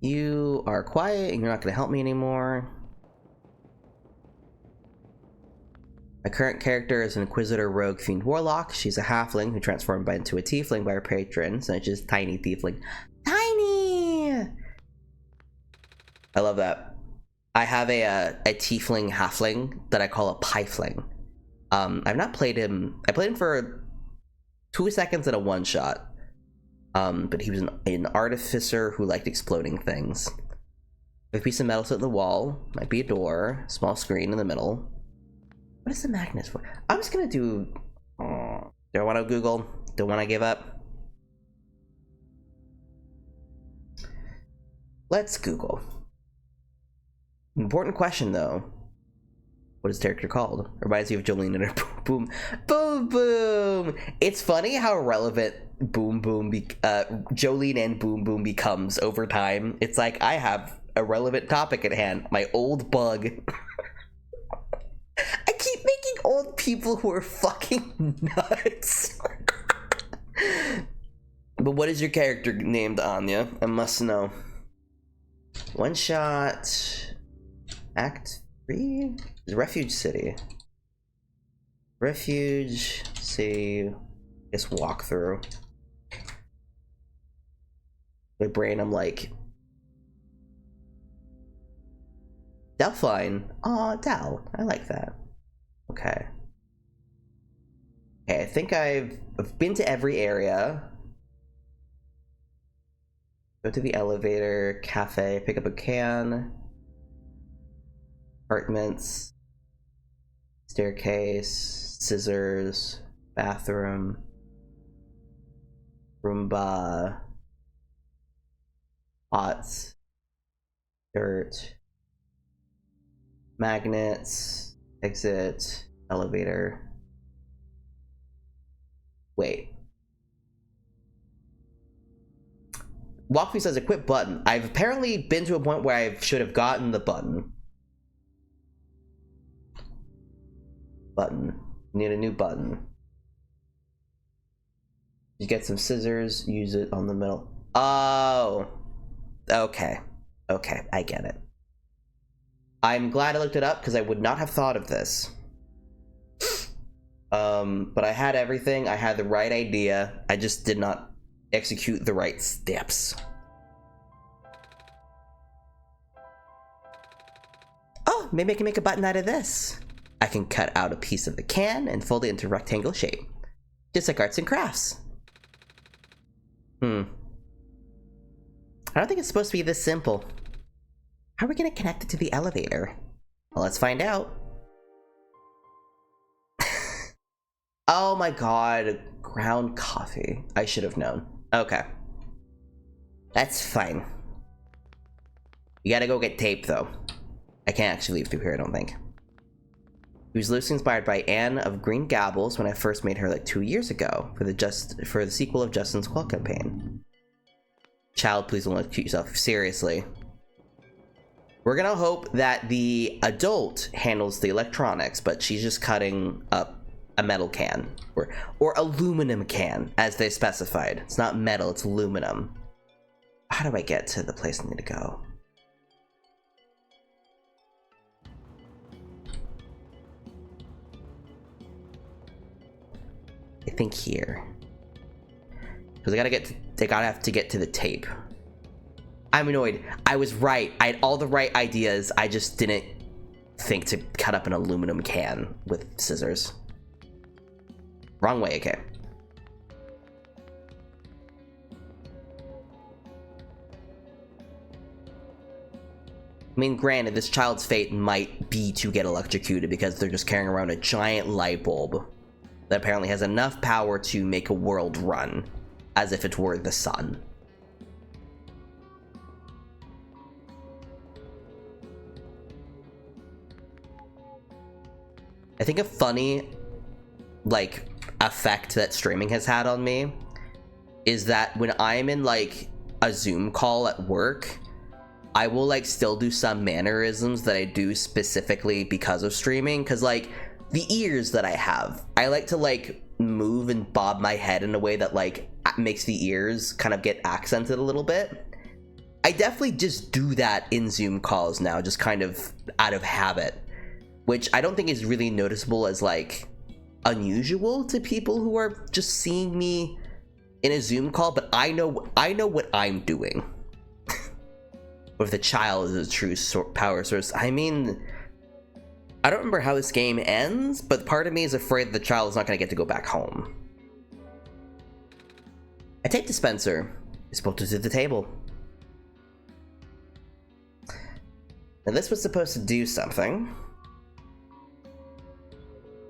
You are quiet and you're not going to help me anymore. My current character is an Inquisitor Rogue Fiend Warlock. She's a halfling who transformed into a tiefling by her patron, so it's just tiny tiefling. Tiny! I love that. I have a tiefling halfling that I call a piefling. I've not played him. I played him for 2 seconds in a one-shot. But he was an artificer who liked exploding things. A piece of metal set in the wall. Might be a door. Small screen in the middle. What is the magnet for? I'm just gonna do... do I want to Google? Don't want to give up? Let's Google. Important question, though. What is the character called? Reminds me of Jolene and her boom boom boom. It's funny how relevant Jolene and boom boom becomes over time. It's like I have a relevant topic at hand. My old bug. I keep making old people who are fucking nuts. But what is your character named, Anya? I must know. OneShot. Act 3? Refuge City. Refuge City. Just walk through. My brain, I'm like... Delphine. Aw, Del. I like that. Okay. Okay, I think I've been to every area. Go to the elevator, cafe, pick up a can. Apartments. Staircase. Scissors. Bathroom. Roomba. Pots. Dirt. Magnets. Exit. Elevator. Wait. Walkthrough says equip button. I've apparently been to a point where I should have gotten the button. Button. Need a new button. You get some scissors, use it on the middle. Oh. Okay. Okay, I get it. I'm glad I looked it up because I would not have thought of this. But I had everything. I had the right idea. I just did not execute the right steps. Oh, maybe I can make a button out of this. I can cut out a piece of the can and fold it into a rectangle shape. Just like arts and crafts. I don't think it's supposed to be this simple. How are we gonna connect it to the elevator? Well, let's find out. Oh my god, ground coffee. I should have known. Okay. That's fine. You gotta go get tape, though. I can't actually leave through here, I don't think. He was loosely inspired by Anne of Green Gables when I first made her like 2 years ago for the sequel of Justin's Quill campaign. Child, please don't electrocute yourself. Seriously. We're gonna hope that the adult handles the electronics, but she's just cutting up a metal can. Or aluminum can, as they specified. It's not metal, it's aluminum. How do I get to the place I need to go? I think here. Because they gotta have to get to the tape. I'm annoyed. I was right. I had all the right ideas. I just didn't think to cut up an aluminum can with scissors. Wrong way, okay. I mean, granted, this child's fate might be to get electrocuted because they're just carrying around a giant light bulb that apparently has enough power to make a world run as if it were the sun. I think a funny, like, effect that streaming has had on me is that when I'm in, like, a Zoom call at work, I will, like, still do some mannerisms that I do specifically because of streaming. Because, like, the ears that I have, I like to, like, move and bob my head in a way that, like, makes the ears kind of get accented a little bit. I definitely just do that in Zoom calls now, just kind of out of habit. Which I don't think is really noticeable as, like, unusual to people who are just seeing me in a Zoom call, but I know what I'm doing. Or if the child is a true power source. I mean, I don't remember how this game ends, but part of me is afraid the child is not going to get to go back home. A tape dispenser is bolted to the table. Now this was supposed to do something.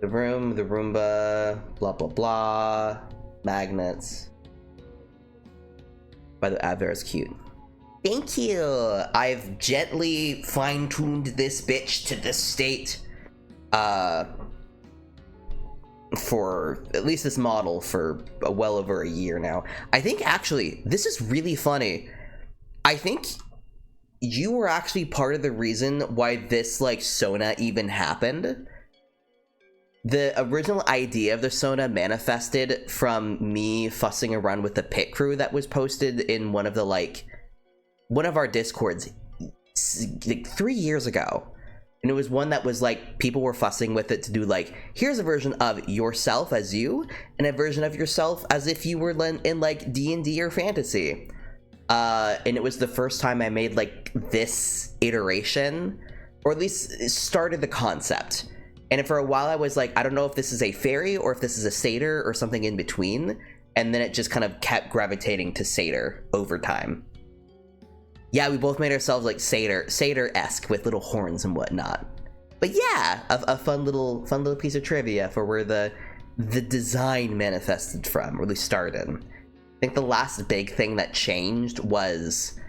The room, the Roomba, blah blah blah, magnets. By the Adver is cute. Thank you! I've gently fine-tuned this bitch to this state, for at least this model for well over a year now. I think actually, this is really funny. I think you were actually part of the reason why this, like, Sona even happened. The original idea of the Sona manifested from me fussing around with the pit crew that was posted in one of the, like, one of our Discords, like, 3 years ago. And it was one that was, like, people were fussing with it to do, like, here's a version of yourself as you, and a version of yourself as if you were in like, D&D or fantasy. And it was the first time I made, like, this iteration, or at least started the concept. And for a while I was like, I don't know if this is a fairy or if this is a satyr or something in between. And then it just kind of kept gravitating to satyr over time. Yeah, we both made ourselves like satyr-esque with little horns and whatnot. But yeah, a fun little piece of trivia for where the design manifested from, or at least started. I think the last big thing that changed was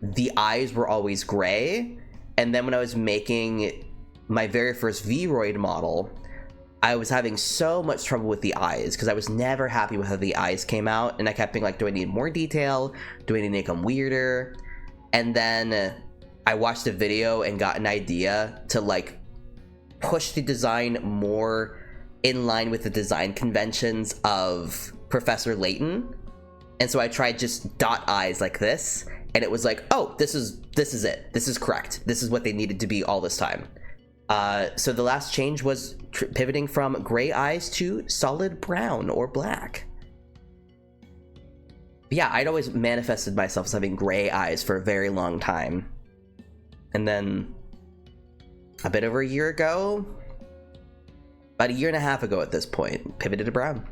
the eyes were always gray. And then when I was making my very first Vroid model, I was having so much trouble with the eyes because I was never happy with how the eyes came out, and I kept being like, do I need more detail? Do I need to make them weirder? And then I watched a video and got an idea to, like, push the design more in line with the design conventions of Professor Layton. And so I tried just dot eyes like this, and it was like, oh, this is it. This is correct. This is what they needed to be all this time. So the last change was pivoting from gray eyes to solid brown or black. Yeah, I'd always manifested myself as having gray eyes for a very long time. And then a bit over a year ago, about a year and a half ago at this point, pivoted to brown.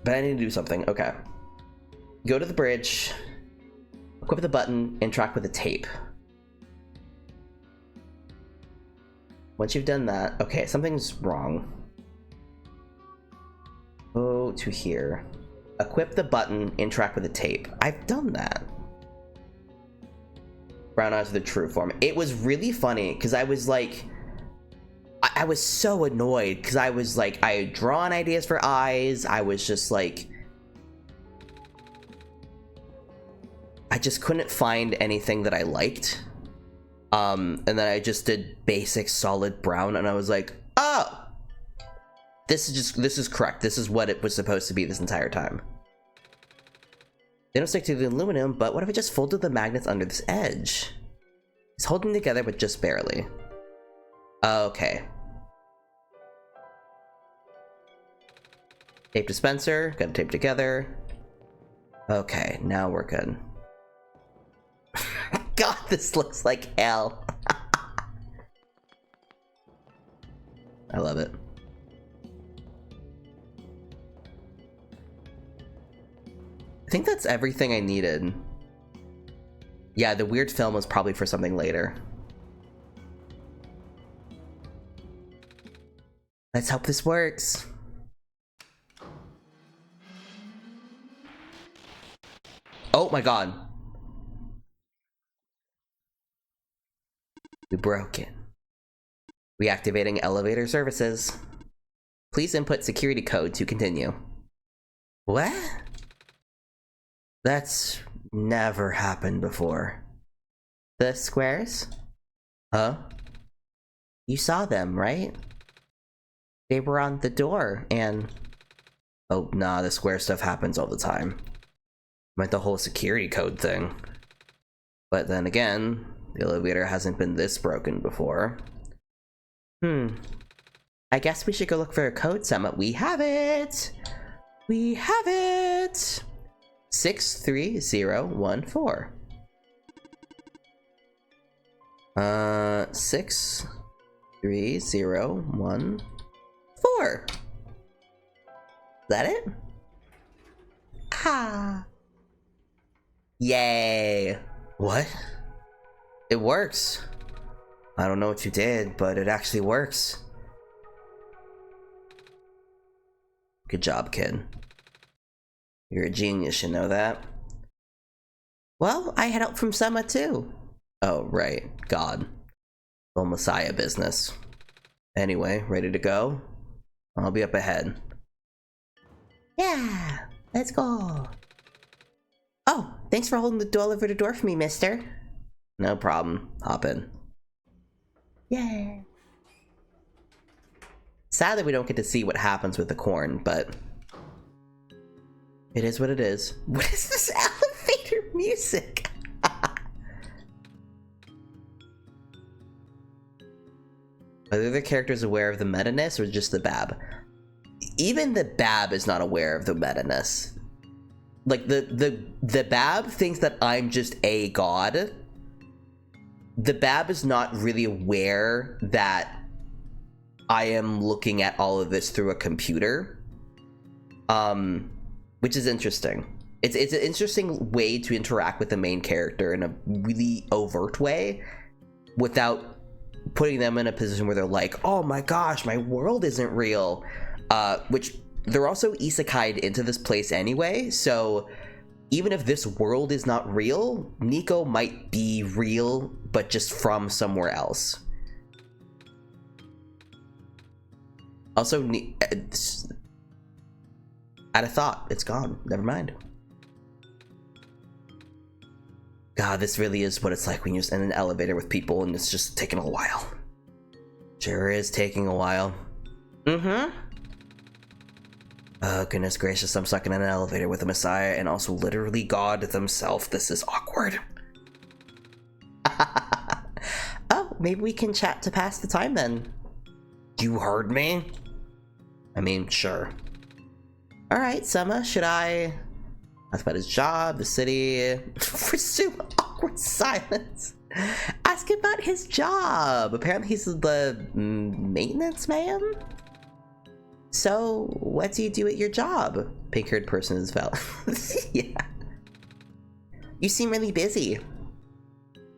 But I need to do something. Okay. Go to the bridge, equip the button, interact with the tape. Once you've done that, okay, something's wrong. Go to here. Equip the button, interact with the tape. I've done that. Brown eyes with the true form. It was really funny because I was like, I was so annoyed because I was like, I had drawn ideas for eyes. I was just like, I just couldn't find anything that I liked. And then I just did basic solid brown, and I was like, oh, this is correct. This is what it was supposed to be this entire time. They don't stick to the aluminum, but what if I just folded the magnets under this edge? It's holding together, but just barely. Okay. Tape dispenser, gotta tape together. Okay, now we're good. God, this looks like hell. I love it. I think that's everything I needed. Yeah, the weird film was probably for something later. Let's hope this works. Oh my god. We broke it. Reactivating elevator services. Please input security code to continue. What? That's never happened before. The squares? Huh? You saw them, right? They were on the door and... Oh, nah, the square stuff happens all the time. Meant the whole security code thing. But then again, the elevator hasn't been this broken before. I guess we should go look for a code summit. We have it! We have it! 63014. 63014. Is that it? Ha! Yay! What? It works. I don't know what you did, but it actually works. Good job, kid. You're a genius, you know that? Well, I had help from Sema too. Oh, right. God. Little Messiah business. Anyway, ready to go? I'll be up ahead. Yeah, let's go. Oh, thanks for holding the door over the door for me, mister. No problem. Hop in. Yeah. Sadly, we don't get to see what happens with the corn, but it is what it is. What is this elevator music? Are the other characters aware of the meta-ness or just the Bab? Even the Bab is not aware of the meta-ness. Like, the Bab thinks that I'm just a god. The Bab is not really aware that I am looking at all of this through a computer. Which is interesting. It's an interesting way to interact with the main character in a really overt way without putting them in a position where they're like, oh my gosh, my world isn't real. Which they're also isekai'd into this place anyway, so even if this world is not real, Nico might be real, but just from somewhere else. Also, out of thought, it's gone. Never mind. God, this really is what it's like when you're in an elevator with people and it's just taking a while. Sure is taking a while. Mm-hmm. Oh, goodness gracious, I'm stuck in an elevator with a Messiah and also literally God themselves. This is awkward. Oh, maybe we can chat to pass the time then. You heard me? I mean, sure. Alright, Sema, should I ask about his job, the city? Pursue awkward silence. Ask about his job. Apparently he's the maintenance man? So, what do you do at your job? Pink-haired person is Val. Yeah. You seem really busy.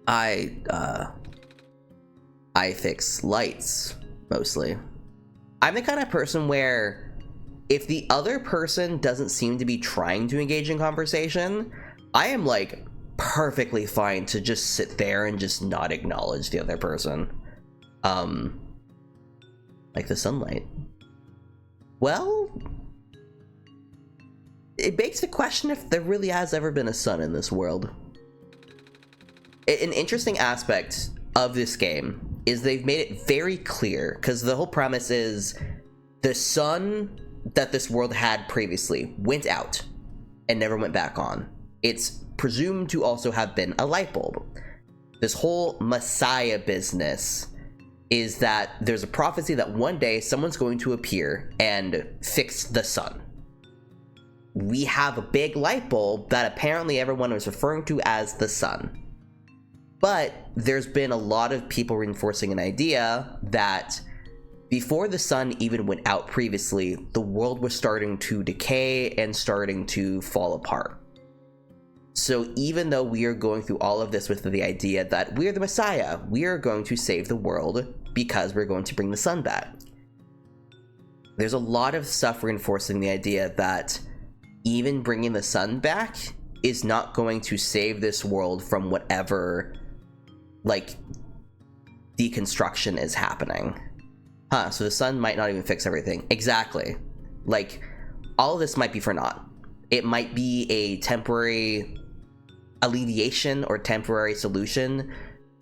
I fix lights, mostly. I'm the kind of person where if the other person doesn't seem to be trying to engage in conversation, I am like perfectly fine to just sit there and just not acknowledge the other person. Like the sunlight. Well, it begs the question if there really has ever been a sun in this world. An interesting aspect of this game is they've made it very clear, because the whole premise is the sun that this world had previously went out and never went back on. It's presumed to also have been a light bulb. This whole Messiah business is that there's a prophecy that one day someone's going to appear and fix the sun. We have a big light bulb that apparently everyone was referring to as the sun. But there's been a lot of people reinforcing an idea that before the sun even went out previously, the world was starting to decay and starting to fall apart. So even though we are going through all of this with the idea that we're the Messiah, we are going to save the world because we're going to bring the sun back, there's a lot of stuff reinforcing the idea that even bringing the sun back is not going to save this world from whatever, like, deconstruction is happening. Huh, so the sun might not even fix everything. Exactly. Like, all of this might be for naught. It might be a temporary alleviation or temporary solution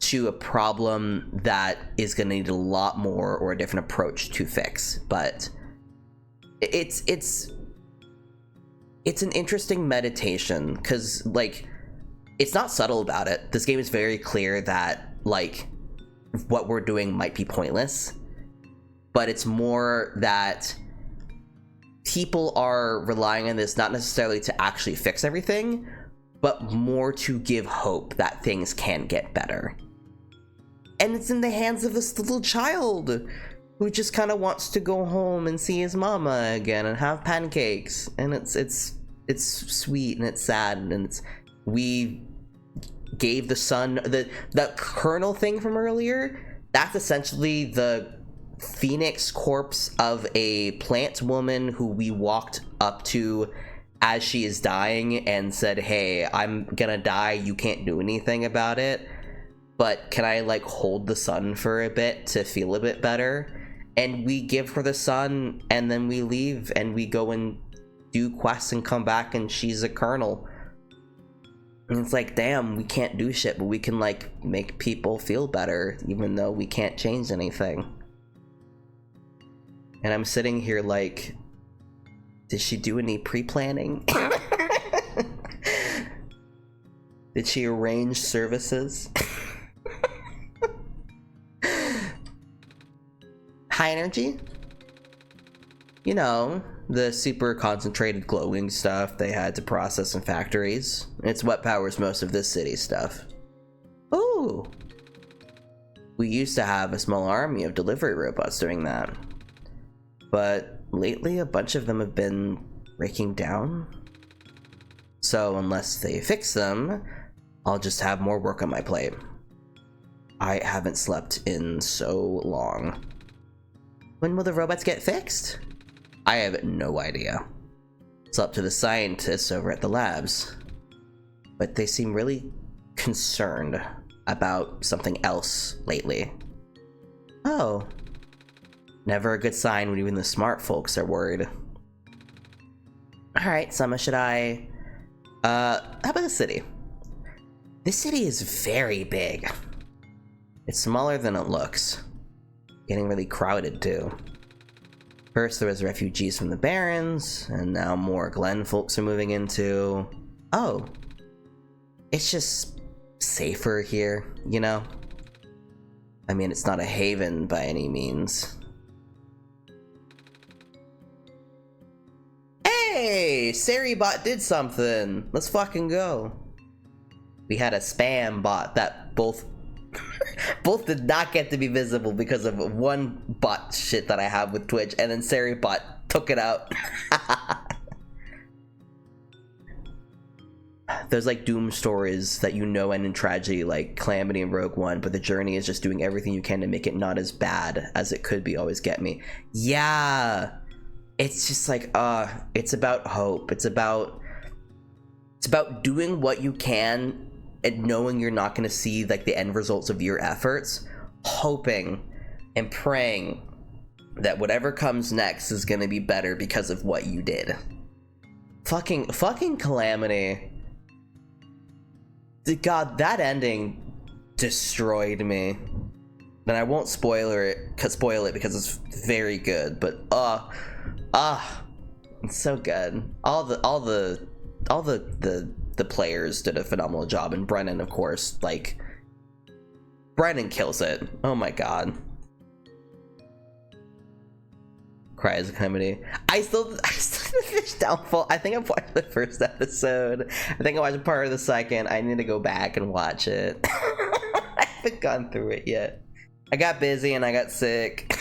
to a problem that is going to need a lot more or a different approach to fix. But it's an interesting meditation, because, like, it's not subtle about it. This game is very clear that, like, what we're doing might be pointless, but it's more that people are relying on this not necessarily to actually fix everything, but more to give hope that things can get better. And it's in the hands of this little child who just kind of wants to go home and see his mama again and have pancakes. And it's it's sweet and it's sad, and it's, we gave the sun the kernel thing from earlier. That's essentially the phoenix corpse of a plant woman who we walked up to as she is dying and said, hey, I'm gonna die, you can't do anything about it, but can I like hold the sun for a bit to feel a bit better? And we give her the sun, and then we leave and we go and do quests and come back, and she's a kernel. And it's like, damn, we can't do shit, but we can like make people feel better even though we can't change anything. And I'm sitting here like, did she do any pre-planning? Did she arrange services? High energy? You know, the super concentrated glowing stuff they had to process in factories. It's what powers most of this city stuff. Ooh! We used to have a small army of delivery robots doing that. But lately a bunch of them have been breaking down. So unless they fix them, I'll just have more work on my plate. I haven't slept in so long. When will the robots get fixed? I have no idea. It's up to the scientists over at the labs. But they seem really concerned about something else lately. Oh. Never a good sign when even the smart folks are worried. Alright, Summer, should I... how about the city? This city is very big. It's smaller than it looks. Getting really crowded, too. First there was refugees from the Barrens, and now more Glen folks are moving into... Oh. It's just safer here, you know? I mean, it's not a haven by any means. Hey! Saribot did something! Let's fucking go. We had a spam bot that both did not get to be visible because of one bot shit that I have with Twitch, and then Saribot took it out. There's like doom stories that you know end in tragedy, like Calamity and Rogue One, but the journey is just doing everything you can to make it not as bad as it could be. Always get me. Yeah, it's just like it's about hope. It's about doing what you can and knowing you're not going to see like the end results of your efforts, hoping and praying that whatever comes next is going to be better because of what you did. Fucking Calamity. God, that ending destroyed me. And I won't spoil it because it's very good, but it's so good. All the players did a phenomenal job, and Brennan, of course, like Brennan kills it. Oh my god. Cries of Calamity. I still didn't finish Downfall. I think I watched the first episode. I think I watched part of the second. I need to go back and watch it. I haven't gone through it yet. I got busy and I got sick.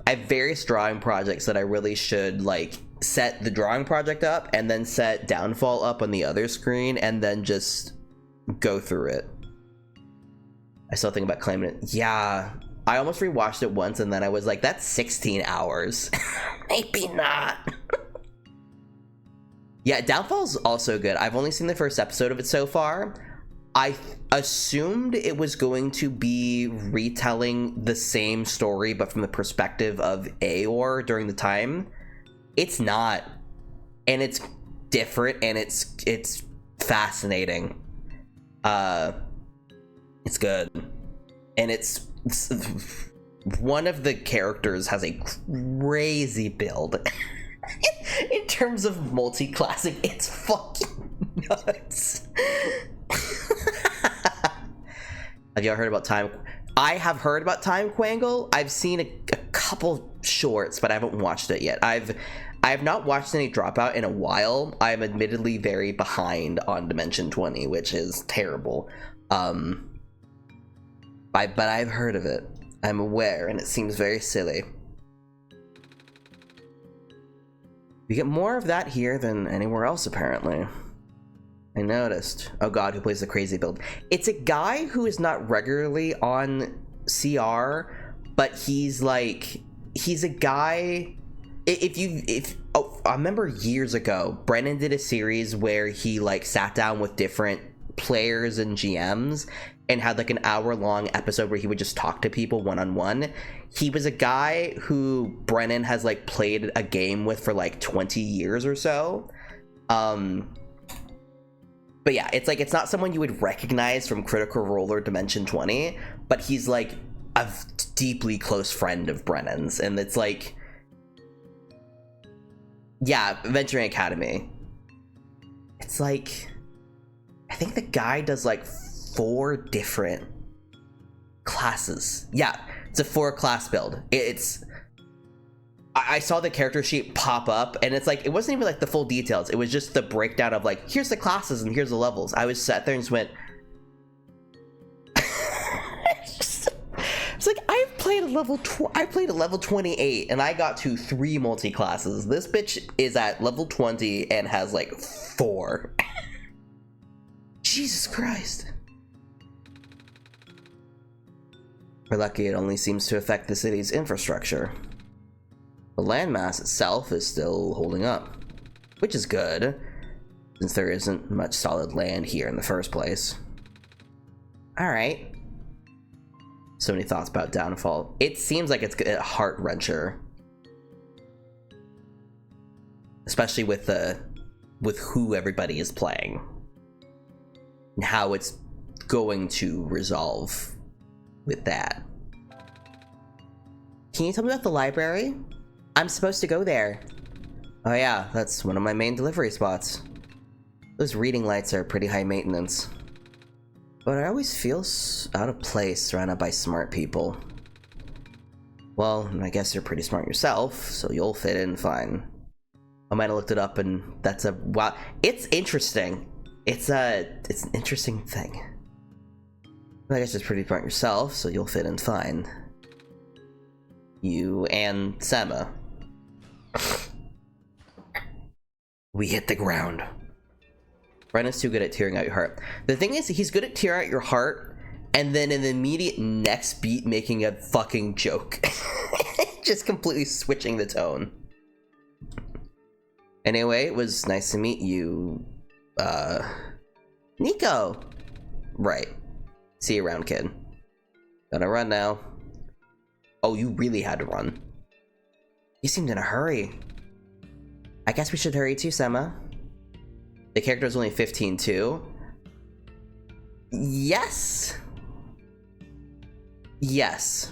I have various drawing projects that I really should like set the drawing project up and then set Downfall up on the other screen and then just go through it. I still think about claiming it. Yeah, I almost rewatched it once and then I was like, that's 16 hours. Maybe not. Yeah, Downfall's also good. I've only seen the first episode of it so far. I assumed it was going to be retelling the same story but from the perspective of Aor during the time. It's not, and it's different, and it's fascinating. It's good, and it's one of the characters has a crazy build. In terms of multi-classing, it's fucking nuts. Have y'all heard about Time? I have heard about Time Quangle. I've seen a couple shorts, but I haven't watched it yet. I have not watched any Dropout in a while. I'm admittedly very behind on Dimension 20, which is terrible. But I've heard of it. I'm aware, and it seems very silly. We get more of that here than anywhere else, apparently. I noticed. Oh god, who plays the crazy build? It's a guy who is not regularly on CR, but he's like, he's a guy. I remember years ago, Brennan did a series where he like sat down with different players and GMs and had like an hour-long episode where he would just talk to people one-on-one. He was a guy who Brennan has like played a game with for like 20 years or so. But yeah, it's like, it's not someone you would recognize from Critical Role or Dimension 20, but he's like a deeply close friend of Brennan's, and it's like, yeah, Venturing Academy. It's like, I think the guy does like 4 different classes. Yeah, it's a 4-class build. I saw the character sheet pop up, and it's like, it wasn't even like the full details. It was just the breakdown of like, here's the classes and here's the levels. I was sat there and just went, it's like, I played a level 28 and I got to 3 multi-classes. This bitch is at level 20 and has like 4. Jesus Christ. We're lucky it only seems to affect the city's infrastructure. The landmass itself is still holding up, which is good, since there isn't much solid land here in the first place. Alright. So many thoughts about Downfall. It seems like it's a heart-wrencher. Especially with who everybody is playing. And how it's going to resolve with that. Can you tell me about the library? I'm supposed to go there. Oh yeah, that's one of my main delivery spots. Those reading lights are pretty high maintenance. But I always feel out of place surrounded by smart people. Well, I guess you're pretty smart yourself, so you'll fit in fine. I might have looked it up, and that's a wow. It's interesting. It's an interesting thing. I guess you're pretty smart yourself, so you'll fit in fine. You and Sema. We hit the ground. Brennan's too good at tearing out your heart. The thing is, he's good at tearing out your heart, and then in the immediate next beat making a fucking joke. Just completely switching the tone. Anyway, it was nice to meet you. Nico! Right. See you around, kid. Gotta run now. Oh, you really had to run. You seemed in a hurry. I guess we should hurry too, Sema. The character is only 15 too. Yes. Yes.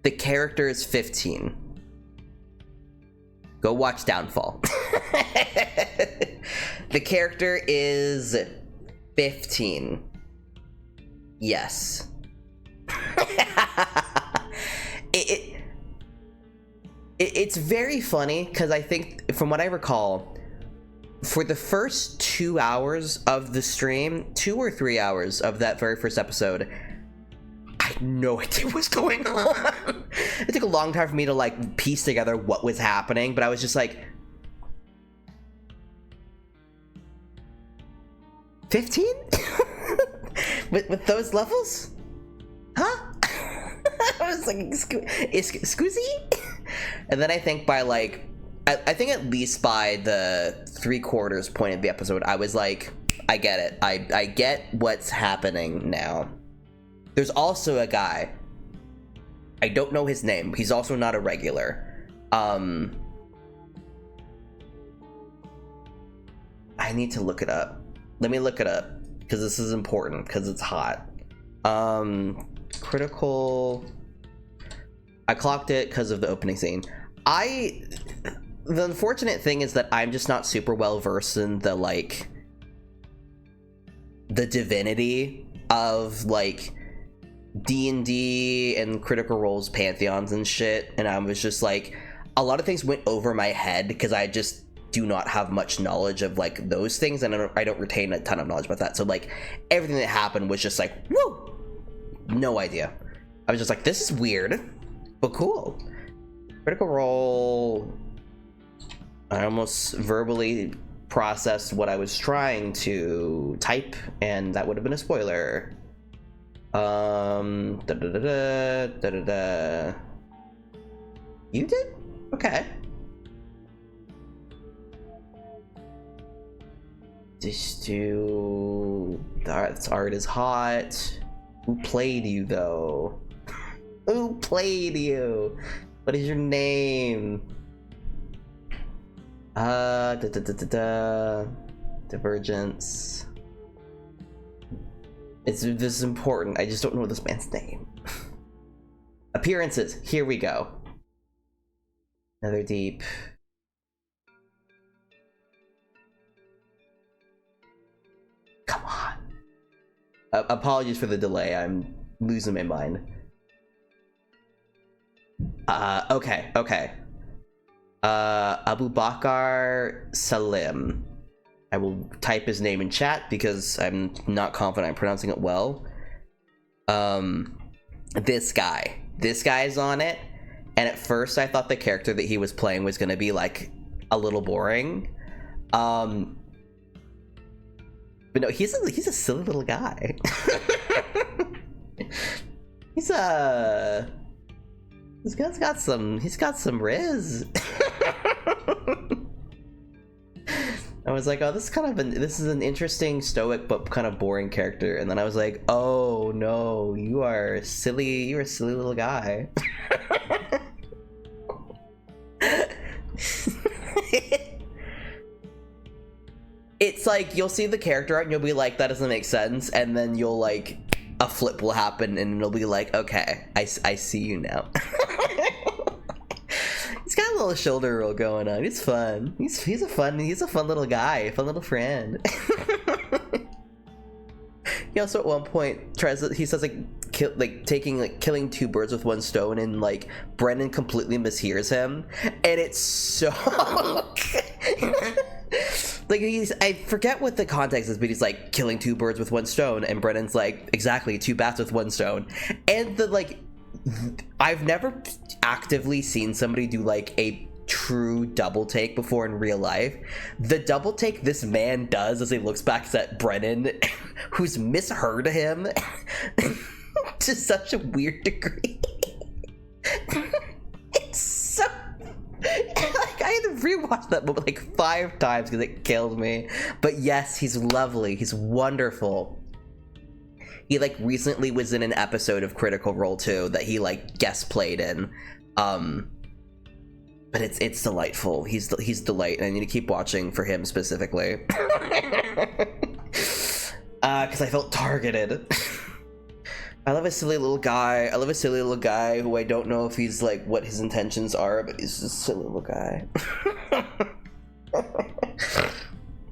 The character is 15. Go watch Downfall. The character is 15. Yes. It's very funny because I think, from what I recall, for the first 2 hours of the stream, 2 or 3 hours of that very first episode, I had no idea what was going on. It took a long time for me to like piece together what was happening, but I was just like, 15? with those levels? Huh? I was like, excuse? And then I think by like, I think at least by the 3/4 point of the episode, I was like, I get it. I get what's happening now. There's also a guy. I don't know his name. He's also not a regular. I need to look it up. Let me look it up, because this is important, because it's hot. Critical... I clocked it because of the opening scene. The unfortunate thing is that I'm just not super well versed in the, like, the divinity of, like, D&D and Critical Role's pantheons and shit, and I was just like, a lot of things went over my head because I just do not have much knowledge of, like, those things, and I don't retain a ton of knowledge about that. So, like, everything that happened was just like, woo! No idea. I was just like, this is weird, but cool. Critical Role I almost verbally processed what I was trying to type, and that would have been a spoiler. Da da da da da da da. You did? Okay. Just do. That art is hot. Who played you though? Who played you? What is your name? Da da da da da. Divergence. This is important. I just don't know this man's name. Appearances. Here we go. Another deep. Come on. Apologies for the delay. I'm losing my mind. Okay. Abu Bakar Salim. I will type his name in chat because I'm not confident I'm pronouncing it well. This guy is on it, and at first I thought the character that he was playing was gonna be like a little boring. But no, he's a silly little guy. he's got some riz. I was like, oh, this is an interesting stoic but kind of boring character, and then I was like, oh no, you're a silly little guy. It's like you'll see the character art and you'll be like, that doesn't make sense, and then you'll like a flip will happen and it'll be like, okay, I see you now. He's got a little shoulder roll going on. It's fun. He's a fun little guy, a fun little friend. He also at one point says killing two birds with one stone, and like Brennan completely mishears him, and it's so like I forget what the context is, but he's like killing two birds with one stone, and Brennan's like, exactly, two bats with one stone. And I've never actively seen somebody do like a true double take before in real life. The double take this man does as he looks back at Brennan, who's misheard him to such a weird degree. It's so like, I had to rewatch that movie like 5 times because it killed me. But yes, he's lovely. He's wonderful. He like recently was in an episode of Critical Role 2 that he like guest played in. But it's delightful. He's delight. I need to keep watching for him specifically. Because I felt targeted. I love a silly little guy. I love a silly little guy who I don't know if he's like what his intentions are, but he's just a silly little guy.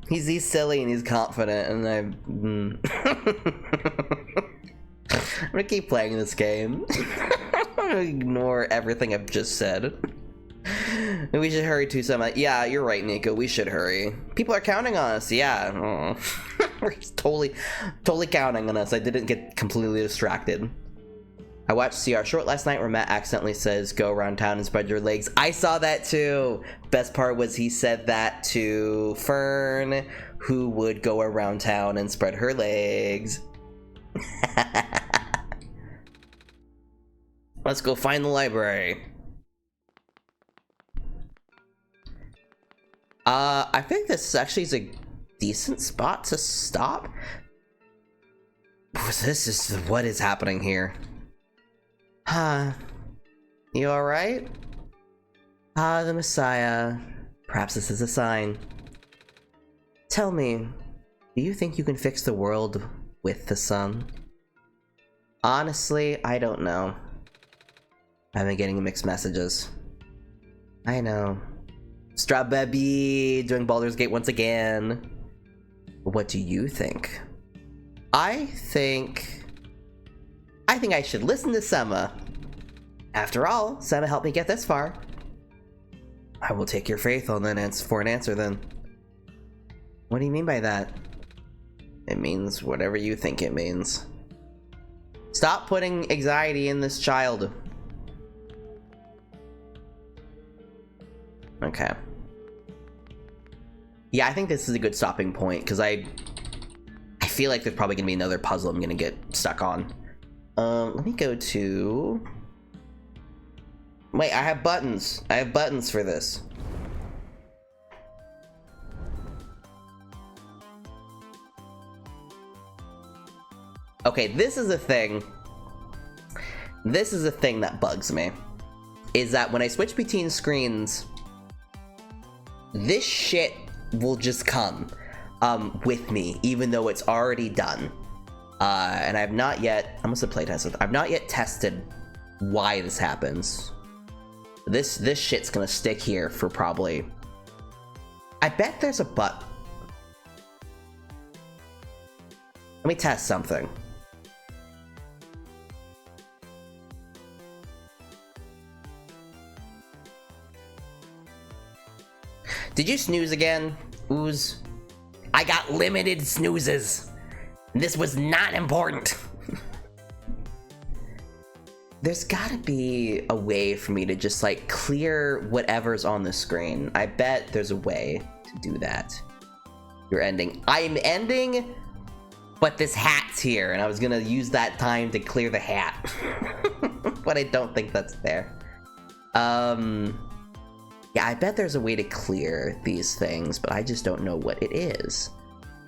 He's silly and he's confident, and I'm gonna keep playing this game. I'm gonna ignore everything I've just said. We should hurry to some. Yeah, you're right, Nico. We should hurry. People are counting on us. Yeah, we're totally counting on us. I didn't get completely distracted. I watched CR Short last night where Matt accidentally says, "Go around town and spread your legs." I saw that too. Best part was he said that to Fern, who would go around town and spread her legs. Let's go find the library. I think this actually is a decent spot to stop. This is what is happening here. You alright? The Messiah. Perhaps this is a sign. Tell me, do you think you can fix the world with the sun? Honestly, I don't know. I've been getting mixed messages. I know. Strawbaby doing Baldur's Gate once again. What do you think? I think I should listen to Sema. After all, Sema helped me get this far. I will take your faith on that for an answer then. What do you mean by that? It means whatever you think it means. Stop putting anxiety in this child. Okay. Yeah, I think this is a good stopping point, because I feel like there's probably gonna be another puzzle I'm gonna get stuck on. Let me go to... Wait, I have buttons. I have buttons for this. Okay, this is a thing. This is a thing that bugs me. Is that when I switch between screens, this shit will just come with me, even though it's already done. And I have not yet, I must have playtested, I've not yet tested why this happens. This shit's gonna stick here for probably, I bet there's a but. Let me test something. Did you snooze again, Ooze? I got limited snoozes. This was not important. There's gotta be a way for me to just like clear whatever's on the screen. I bet there's a way to do that. You're ending. I'm ending, but this hat's here, and I was gonna use that time to clear the hat. But I don't think that's there. Yeah, I bet there's a way to clear these things, but I just don't know what it is.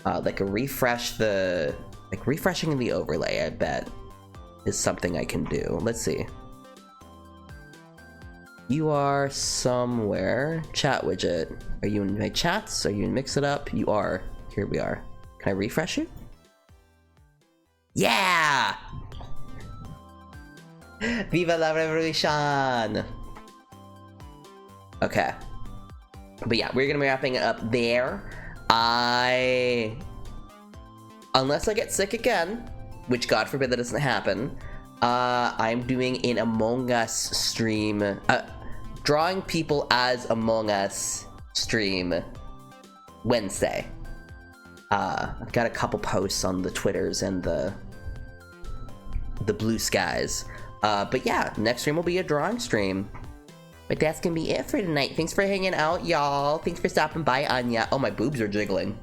Like a refresh the... Like refreshing the overlay, I bet, is something I can do. Let's see. You are somewhere. Chat widget. Are you in my chats? Are you in Mix It Up? You are. Here we are. Can I refresh you? Yeah! Viva la revolution! Okay. But yeah, we're gonna be wrapping it up there. Unless I get sick again, which God forbid that doesn't happen, I'm doing an Among Us stream, drawing people as Among Us stream Wednesday. I've got a couple posts on the Twitters and the blue skies. But yeah, next stream will be a drawing stream. But that's gonna be it for tonight. Thanks for hanging out, y'all. Thanks for stopping by, Anya. Oh, my boobs are jiggling.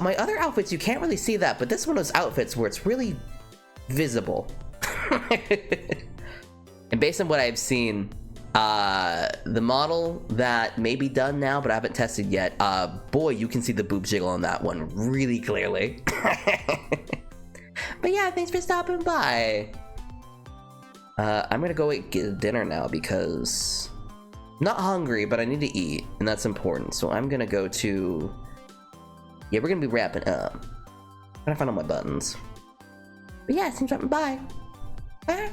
My other outfits, you can't really see that, but this one was outfits where it's really visible. And based on what I've seen, the model that may be done now, but I haven't tested yet, boy, you can see the boob jiggle on that one really clearly. But yeah, thanks for stopping by. I'm gonna go get dinner now because I'm not hungry, but I need to eat, and that's important. So I'm gonna go to... Yeah, we're gonna be wrapping up. I'm gonna find all my buttons. But yeah, thanks for stopping by. Bye.